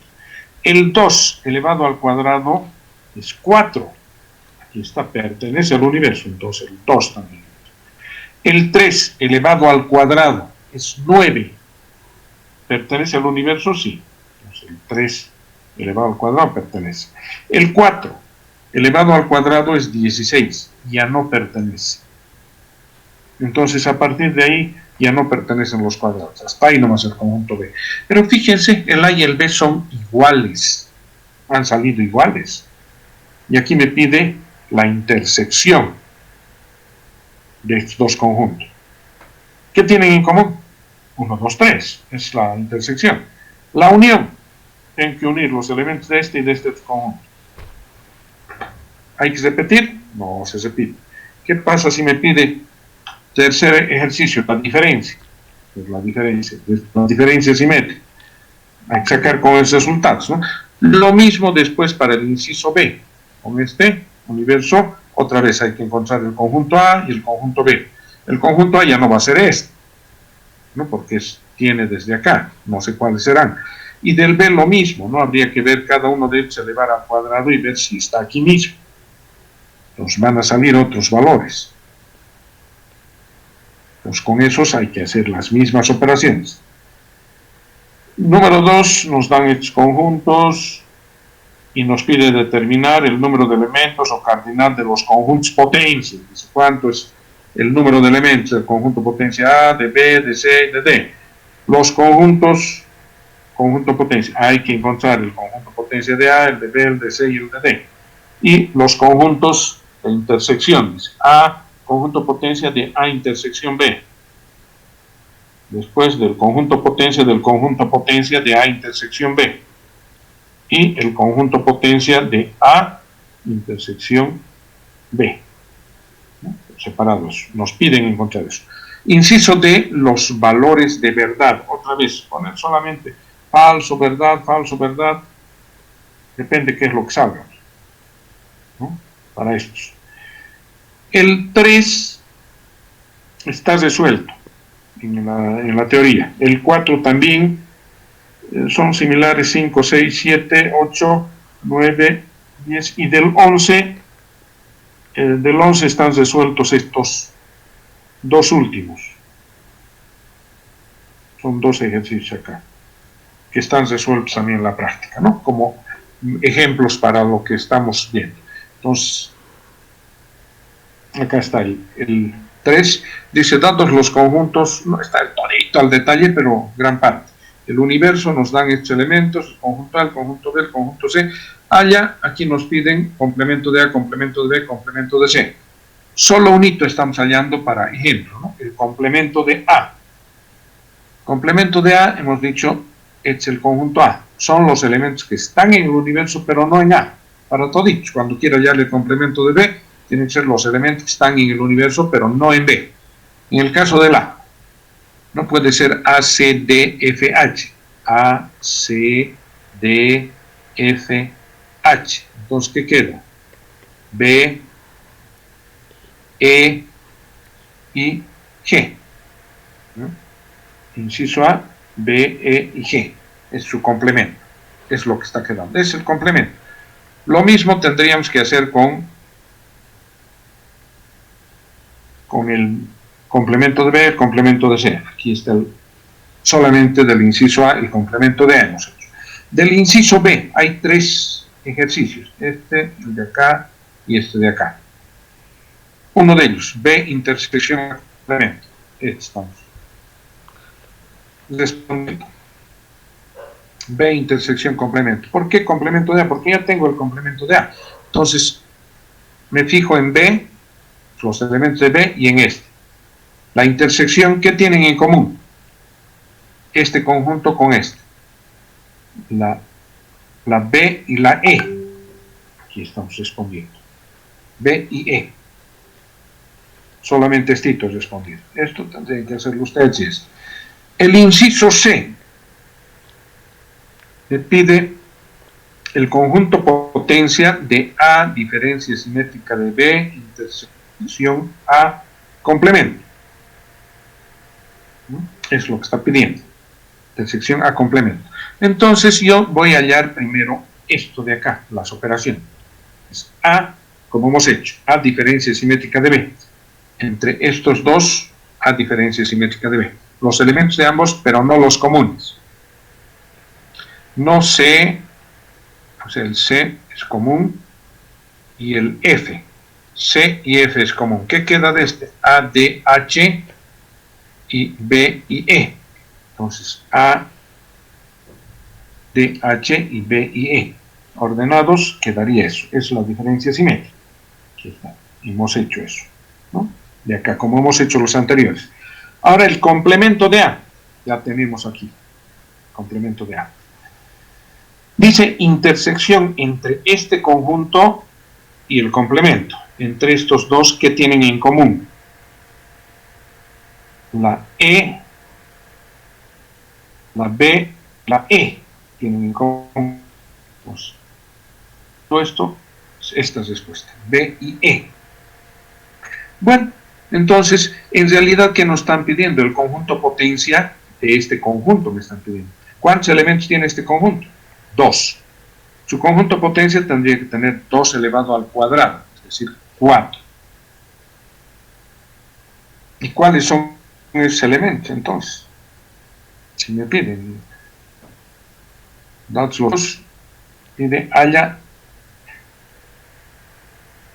El 2 elevado al cuadrado es 4. Aquí está, pertenece al universo, entonces el 2 también. El 3 elevado al cuadrado es 9. ¿Pertenece al universo? Sí. Entonces el 3 elevado al cuadrado pertenece. El 4 elevado al cuadrado es 16. Ya no pertenece. Entonces a partir de ahí ya no pertenecen los cuadrados. Hasta ahí nomás el conjunto B. Pero fíjense, el A y el B son iguales. Han salido iguales. Y aquí me pide la intersección de estos dos conjuntos. ¿Qué tienen en común? 1, 2, 3, es la intersección. La unión, tengo que unir los elementos de este y de este conjunto. ¿Hay que repetir? No se repite. ¿Qué pasa si me pide tercer ejercicio, la diferencia? Pues la diferencia simétrica. Hay que sacar con esos resultados, ¿no? Lo mismo después para el inciso B. Con este universo, otra vez hay que encontrar el conjunto A y el conjunto B. El conjunto A ya no va a ser este, ¿no? Porque tiene desde acá, no sé cuáles serán. Y del B lo mismo, ¿no? Habría que ver cada uno de ellos elevar al cuadrado y ver si está aquí mismo. Entonces van a salir otros valores. Pues con esos hay que hacer las mismas operaciones. Número 2, nos dan estos conjuntos y nos pide determinar el número de elementos o cardinal de los conjuntos potencia. Dice cuánto es el número de elementos del conjunto potencia A, de B, de C y de D. Los conjuntos, conjunto potencia, hay que encontrar el conjunto potencia de A, el de B, el de C y el de D. Y los conjuntos de intersección, dice A, conjunto potencia de A intersección B. Después del conjunto potencia de A intersección B. Y el conjunto potencia de A intersección B. ¿No? Separados. Nos piden encontrar eso. Inciso D, los valores de verdad. Otra vez, poner solamente falso, verdad, falso, verdad. Depende qué es lo que salga, ¿no? Para estos. El 3 está resuelto en la teoría. El 4 también. Son similares 5, 6, 7, 8, 9, 10 y del 11 están resueltos estos dos últimos. Son dos ejercicios acá que están resueltos también en la práctica, ¿no? Como ejemplos para lo que estamos viendo. Entonces, acá está el 3, dice datos los conjuntos, no está el todito al detalle, pero gran parte. El universo nos dan estos elementos, el conjunto A, el conjunto B, el conjunto C. Allá, aquí nos piden complemento de A, complemento de B, complemento de C. Solo un hito estamos hallando para ejemplo, ¿no? El complemento de A. Complemento de A, hemos dicho, es el conjunto A. Son los elementos que están en el universo, pero no en A. Para toditos, cuando quiero hallar el complemento de B, tienen que ser los elementos que están en el universo, pero no en B. En el caso del A, no puede ser A, C, D, F, H. A, C, D, F, H. Entonces, ¿qué queda? B, E y G. ¿No? Inciso A, B, E y G. Es su complemento. Es lo que está quedando. Es el complemento. Lo mismo tendríamos que hacer con el complemento de B, el complemento de C. Aquí está solamente del inciso A, el complemento de A hemos hecho. Del inciso B hay 3 ejercicios. Este, el de acá y este de acá. Uno de ellos, B intersección complemento. Estamos respondiendo. B intersección complemento. ¿Por qué complemento de A? Porque ya tengo el complemento de A. Entonces, me fijo en B, los elementos de B y en este. La intersección, ¿qué tienen en común? Este conjunto con este. La B y la E. Aquí estamos respondiendo. B y E. Solamente esto es respondido. Esto tendrían que hacerlo ustedes y esto. El inciso C me pide el conjunto potencia de A, diferencia simétrica de B, intersección A, complemento. Es lo que está pidiendo. Intersección A, complemento. Entonces yo voy a hallar primero esto de acá, las operaciones. Es A, como hemos hecho, A, diferencia simétrica de B. Entre estos dos, A, diferencia simétrica de B. Los elementos de ambos, pero no los comunes. No C, o sea, el C es común y el F. C y F es común. ¿Qué queda de este? A, D, H y B y E. Entonces, A, D, H y B y E. Ordenados, quedaría eso. Es la diferencia simétrica. Aquí está. Hemos hecho eso, ¿no? De acá, como hemos hecho los anteriores. Ahora, el complemento de A. Ya tenemos aquí. Complemento de A. Dice intersección entre este conjunto y el complemento. Entre estos dos, ¿qué tienen en común? La E, la B, la E tienen en común. Pues, todo esto, esta es respuesta. B y E. Bueno, entonces, en realidad, ¿qué nos están pidiendo? El conjunto potencia de este conjunto me están pidiendo. ¿Cuántos elementos tiene este conjunto? 2. Su conjunto potencia tendría que tener 2 elevado al cuadrado, es decir, 4. ¿Y cuáles son esos elementos entonces? Si me piden datos los pide haya.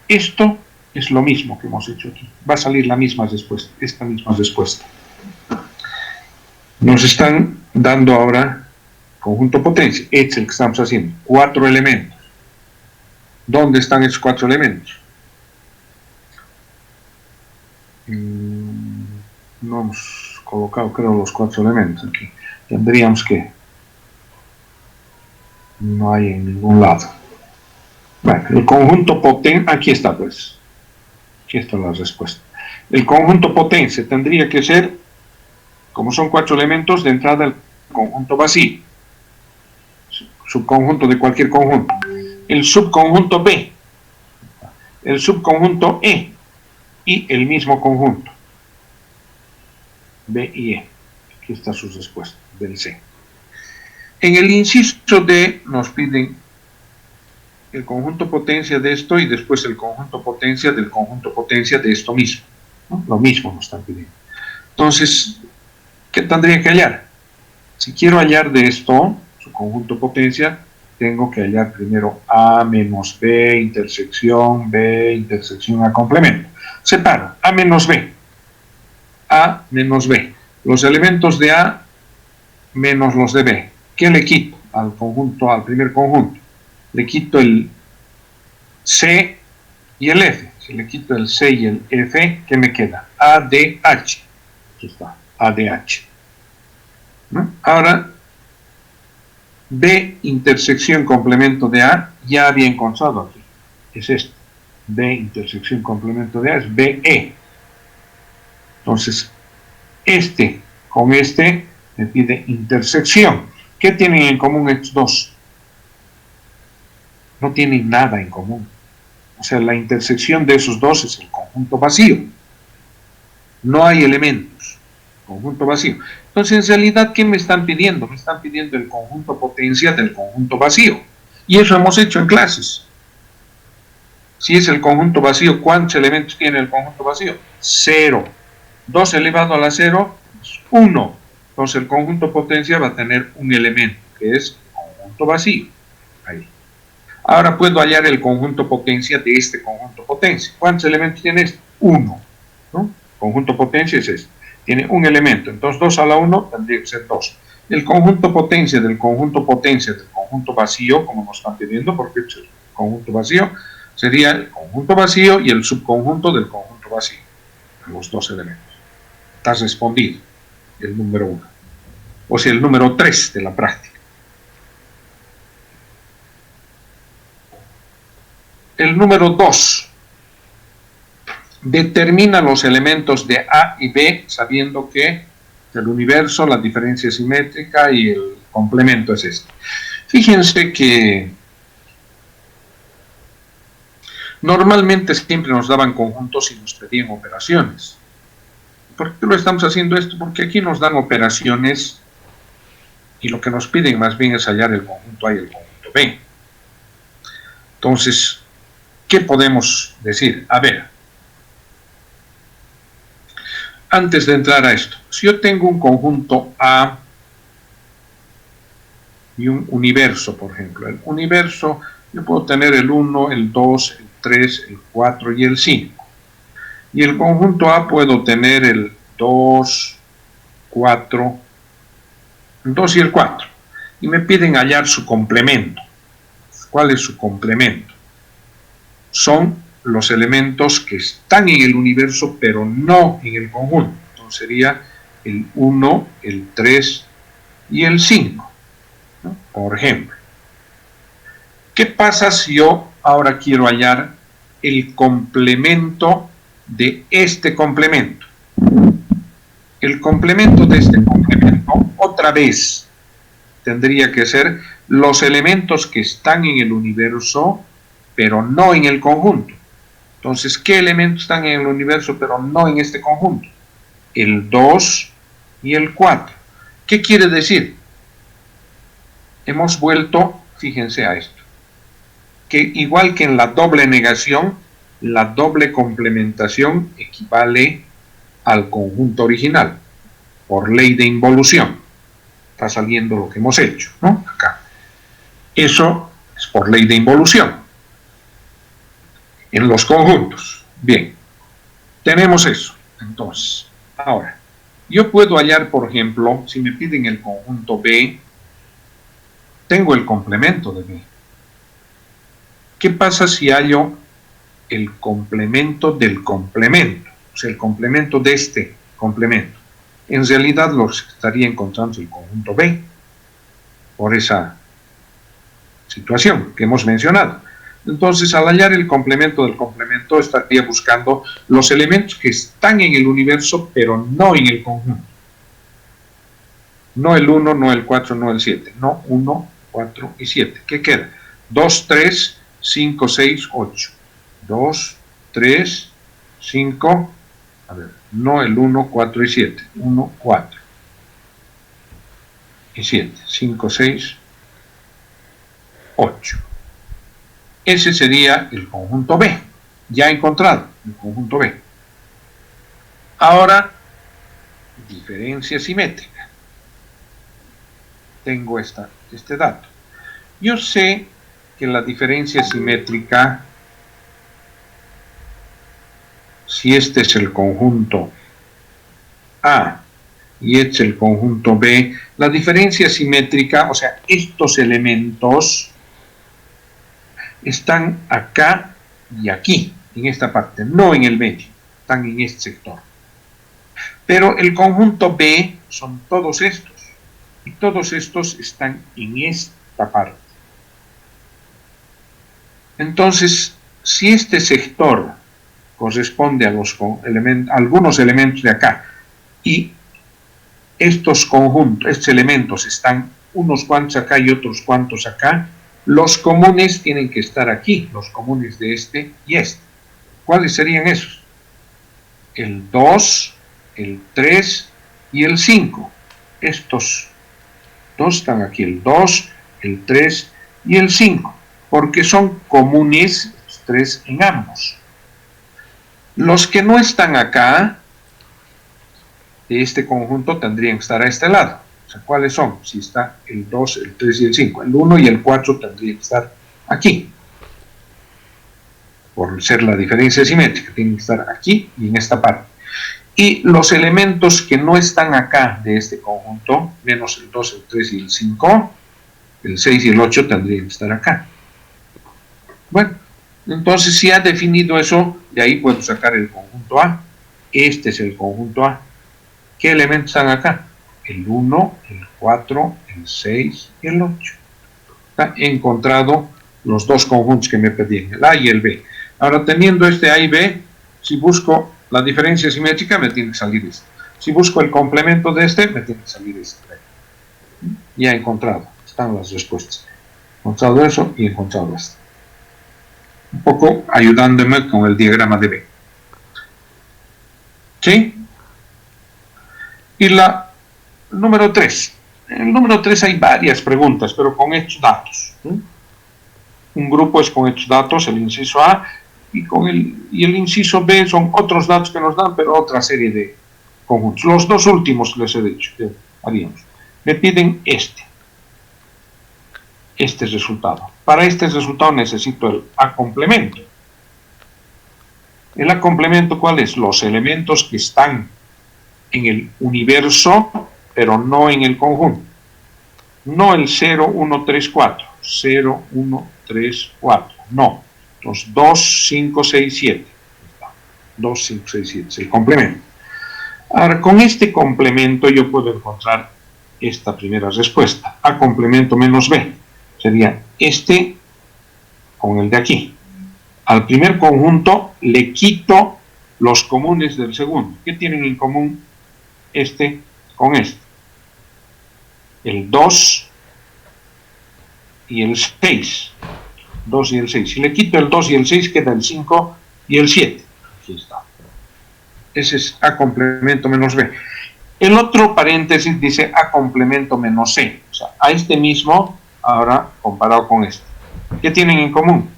Esto es lo mismo que hemos hecho aquí. Va a salir la misma respuesta, esta misma respuesta. Nos están dando ahora conjunto potencia, es el que estamos haciendo, 4 elementos. ¿Dónde están esos 4 elementos? No hemos colocado, creo, los 4 elementos aquí. Tendríamos que... No hay en ningún lado. Bueno, el conjunto potencia, aquí está pues. Aquí está la respuesta. El conjunto potencia tendría que ser, como son 4 elementos, de entrada el conjunto vacío. Subconjunto de cualquier conjunto. El subconjunto B, el subconjunto E y el mismo conjunto. B y E. Aquí está su respuesta del C. En el inciso D nos piden el conjunto potencia de esto y después el conjunto potencia del conjunto potencia de esto mismo, ¿no? Lo mismo nos están pidiendo. Entonces, ¿qué tendría que hallar? Si quiero hallar de esto, su conjunto potencia, tengo que hallar primero A menos B, intersección A, complemento. Separo, A menos B. A menos B. Los elementos de A menos los de B. ¿Qué le quito al conjunto, al primer conjunto? Le quito el C y el F. Si le quito el C y el F, ¿qué me queda? ADH. Aquí está, ADH. ¿No? Ahora, B intersección complemento de A ya había encontrado aquí. Es este. B intersección complemento de A es BE. Entonces, este con este me pide intersección. ¿Qué tienen en común estos dos? No tienen nada en común. O sea, la intersección de esos dos es el conjunto vacío. No hay elementos. Conjunto vacío. Entonces, en realidad, ¿qué me están pidiendo? Me están pidiendo el conjunto potencia del conjunto vacío. Y eso hemos hecho en clases. Si es el conjunto vacío, ¿cuántos elementos tiene el conjunto vacío? 0. 2 elevado a la 0 es 1. Entonces, el conjunto potencia va a tener un elemento, que es el conjunto vacío. Ahí. Ahora puedo hallar el conjunto potencia de este conjunto potencia. ¿Cuántos elementos tiene este? 1. ¿No? Conjunto potencia es este. Tiene un elemento. Entonces 2 a la 1 tendría que ser 2. El conjunto potencia del conjunto vacío, como nos están pidiendo, porque es el conjunto vacío, sería el conjunto vacío y el subconjunto del conjunto vacío. Los dos elementos. Está respondido el número 1. O sea, el número 3 de la práctica. El número 2. Determina los elementos de A y B sabiendo que el universo, la diferencia simétrica y el complemento es este. Fíjense que normalmente siempre nos daban conjuntos y nos pedían operaciones. ¿Por qué lo estamos haciendo esto? Porque aquí nos dan operaciones y lo que nos piden más bien es hallar el conjunto A y el conjunto B. Entonces, ¿qué podemos decir? A ver, antes de entrar a esto, si yo tengo un conjunto A y un universo, por ejemplo, el universo, yo puedo tener el 1, el 2, el 3, el 4 y el 5. Y el conjunto A puedo tener el 2, 4, el 2 y el 4. Y me piden hallar su complemento. ¿Cuál es su complemento? Son los elementos que están en el universo, pero no en el conjunto. Entonces sería el 1, el 3 y el 5, ¿no? Por ejemplo. ¿Qué pasa si yo ahora quiero hallar el complemento de este complemento? El complemento de este complemento, otra vez, tendría que ser los elementos que están en el universo, pero no en el conjunto. Entonces, ¿qué elementos están en el universo, pero no en este conjunto? El 2 y el 4. ¿Qué quiere decir? Hemos vuelto, fíjense a esto, que igual que en la doble negación, la doble complementación equivale al conjunto original, por ley de involución. Está saliendo lo que hemos hecho, ¿no? Acá. Eso es por ley de involución. En los conjuntos. Bien, tenemos eso. Entonces, ahora, yo puedo hallar, por ejemplo, si me piden el conjunto B, tengo el complemento de B. ¿Qué pasa si hallo el complemento del complemento? O sea, el complemento de este complemento. En realidad lo estaría encontrando el conjunto B, por esa situación que hemos mencionado. Entonces, al hallar el complemento del complemento, estaría buscando los elementos que están en el universo, pero no en el conjunto. No el 1, no el 4, no el 7. No 1, 4 y 7. ¿Qué queda? 2, 3, 5, 6, 8. 2, 3, 5, a ver, no el 1, 4 y 7. 1, 4 y 7. 5, 6, 8. Ese sería el conjunto B, ya encontrado, el conjunto B. Ahora, diferencia simétrica. Tengo este dato. Yo sé que la diferencia simétrica, si este es el conjunto A y este es el conjunto B, la diferencia simétrica, o sea, estos elementos están acá y aquí, en esta parte, no en el medio, están en este sector. Pero el conjunto B son todos estos. Y todos estos están en esta parte. Entonces, si este sector corresponde a algunos elementos de acá, y estos elementos están unos cuantos acá y otros cuantos acá, los comunes tienen que estar aquí, los comunes de este y este. ¿Cuáles serían esos? El 2, el 3 y el 5. Estos dos están aquí, el 2, el 3 y el 5, porque son comunes los tres en ambos. Los que no están acá, de este conjunto, tendrían que estar a este lado. O sea, ¿cuáles son? Si está el 2, el 3 y el 5. El 1 y el 4 tendrían que estar aquí. Por ser la diferencia simétrica, tienen que estar aquí y en esta parte. Y los elementos que no están acá de este conjunto, menos el 2, el 3 y el 5, el 6 y el 8 tendrían que estar acá. Bueno, entonces si ha definido eso, de ahí puedo sacar el conjunto A. Este es el conjunto A. ¿Qué elementos están acá? El 1, el 4, el 6 y el 8. He encontrado los dos conjuntos que me pedían, el A y el B. Ahora, teniendo este A y B, si busco la diferencia simétrica, me tiene que salir este. Si busco el complemento de este, me tiene que salir este. Ya he encontrado, están las respuestas. He encontrado eso y he encontrado esto. Un poco ayudándome con el diagrama de B. ¿Sí? Y la número 3. En el número 3 hay varias preguntas, pero con estos datos. Un grupo es con estos datos, el inciso A, y el inciso B son otros datos que nos dan, pero otra serie de conjuntos. Los dos últimos les he dicho que haríamos. Me piden este resultado. Para este resultado necesito el A complemento. ¿El A complemento cuál es? Los elementos que están en el universo, pero no en el conjunto. No el 0, 1, 3, 4. 0, 1, 3, 4. No. Los 2, 5, 6, 7. 2, 5, 6, 7. Es el complemento. Ahora, con este complemento yo puedo encontrar esta primera respuesta. A complemento menos B. Sería este con el de aquí. Al primer conjunto le quito los comunes del segundo. ¿Qué tienen en común este con este? El 2 y el 6. 2 y el 6. Si le quito el 2 y el 6, queda el 5 y el 7. Aquí está. Ese es A complemento menos B. El otro paréntesis dice A complemento menos C. O sea, a este mismo, ahora comparado con este. ¿Qué tienen en común?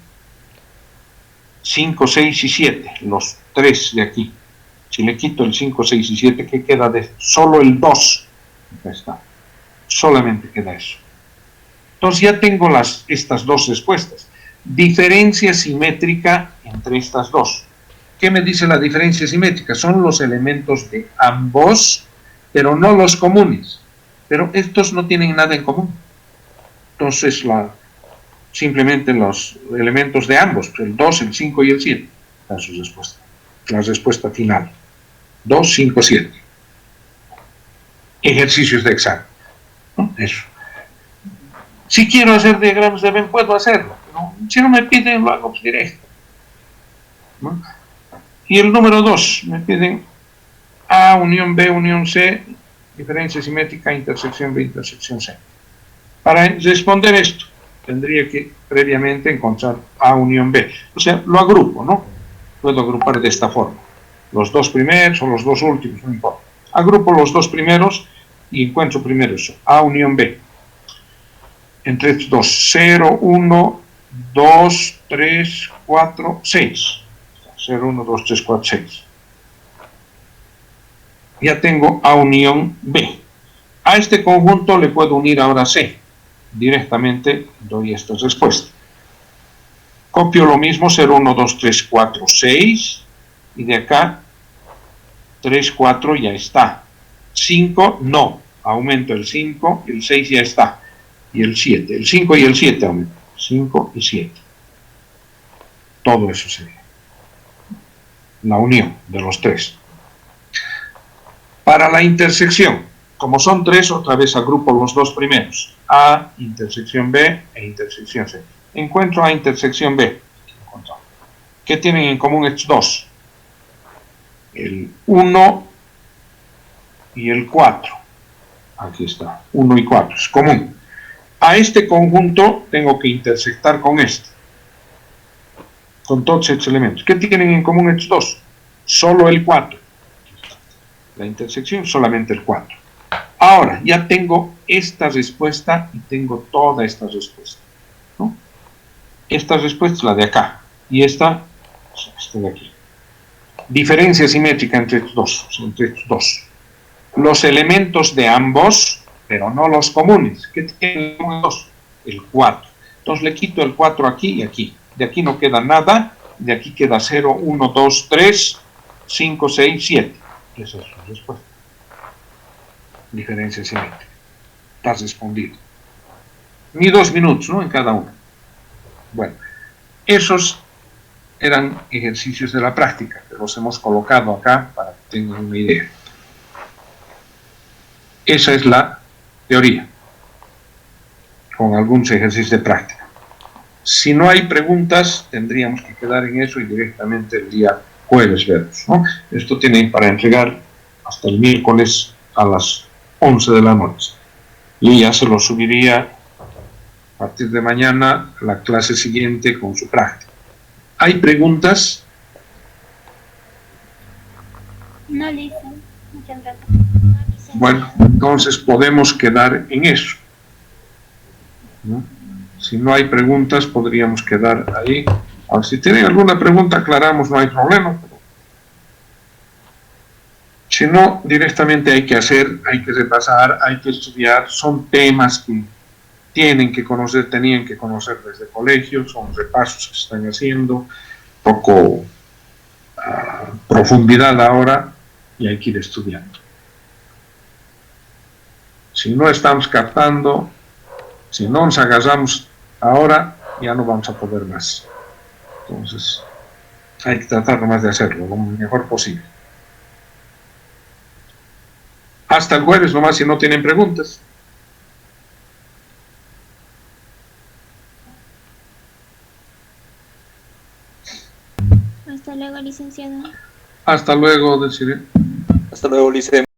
5, 6 y 7. Los tres de aquí. Si le quito el 5, 6 y 7, ¿qué queda de solo el 2? Acá está. Solamente queda eso. Entonces ya tengo estas dos respuestas. Diferencia simétrica entre estas dos. ¿Qué me dice la diferencia simétrica? Son los elementos de ambos, pero no los comunes. Pero estos no tienen nada en común. Entonces simplemente los elementos de ambos, el 2, el 5 y el 7. Esa es su respuesta. La respuesta final. 2, 5, 7. Ejercicios de examen. ¿No? Eso. Si quiero hacer diagramas de Venn, puedo hacerlo. ¿No? Si no me piden, lo hago directo. ¿No? Y el número 2, me piden A unión B unión C, diferencia simétrica, intersección B, intersección C. Para responder esto, tendría que previamente encontrar A unión B. O sea, lo agrupo, ¿no? Puedo agrupar de esta forma. Los dos primeros o los dos últimos, no importa. Agrupo los dos primeros y encuentro primero eso, A unión B. Entre estos dos, 0, 1, 2, 3, 4, 6. 0, 1, 2, 3, 4, 6. Ya tengo A unión B. A este conjunto le puedo unir ahora C. Directamente doy esta respuesta. Copio lo mismo, 0, 1, 2, 3, 4, 6. Y de acá, 3, 4 ya está. 5, no. Aumento el 5, el 6 ya está. Y el 7. El 5 y el 7 aumento. 5 y 7. Todo eso sería la unión de los tres. Para la intersección, Como son tres, otra vez agrupo los dos primeros. A, intersección B e intersección C. Encuentro A, intersección B. ¿Qué tienen en común estos dos? El 1 y el 4. Aquí está, 1 y 4, es común. A este conjunto tengo que intersectar con este. Con todos estos elementos. ¿Qué tienen en común estos dos? Solo el 4. La intersección solamente el 4. Ahora, ya tengo esta respuesta y tengo toda esta respuesta, ¿no? Esta respuesta es la de acá. Y esta de aquí. Diferencia simétrica entre estos dos. Los elementos de ambos, pero no los comunes. ¿Qué tienen los dos? El 4. Entonces le quito el 4 aquí y aquí. De aquí no queda nada. De aquí queda 0, 1, 2, 3, 5, 6, 7. Esa es la respuesta. Diferencia simétrica. Está respondido. Ni 2 minutos, ¿no? En cada uno. Bueno, esos eran ejercicios de la práctica, que los hemos colocado acá para que tengan una idea. Esa es la teoría, con algunos ejercicios de práctica. Si no hay preguntas, tendríamos que quedar en eso y directamente el día jueves verlos, ¿no? Esto tiene para entregar hasta el miércoles a las 11 de la noche. Y ya se lo subiría a partir de mañana a la clase siguiente con su práctica. ¿Hay preguntas? No, listo. Muchas gracias. No, licenciado. Bueno, entonces podemos quedar en eso, ¿no? Si no hay preguntas, podríamos quedar ahí. Ahora, si tienen alguna pregunta, aclaramos, no hay problema. Si no, directamente hay que hacer, hay que repasar, hay que estudiar. Son temas que tienen que conocer, tenían que conocer desde colegio, son repasos que se están haciendo, poco profundidad ahora, y hay que ir estudiando. Si no estamos captando, si no nos agarramos ahora, ya no vamos a poder más. Entonces, hay que tratar nomás de hacerlo lo mejor posible. Hasta el jueves nomás, si no tienen preguntas. Hasta luego, licenciado. Hasta luego, deciré. Hasta luego, Lice.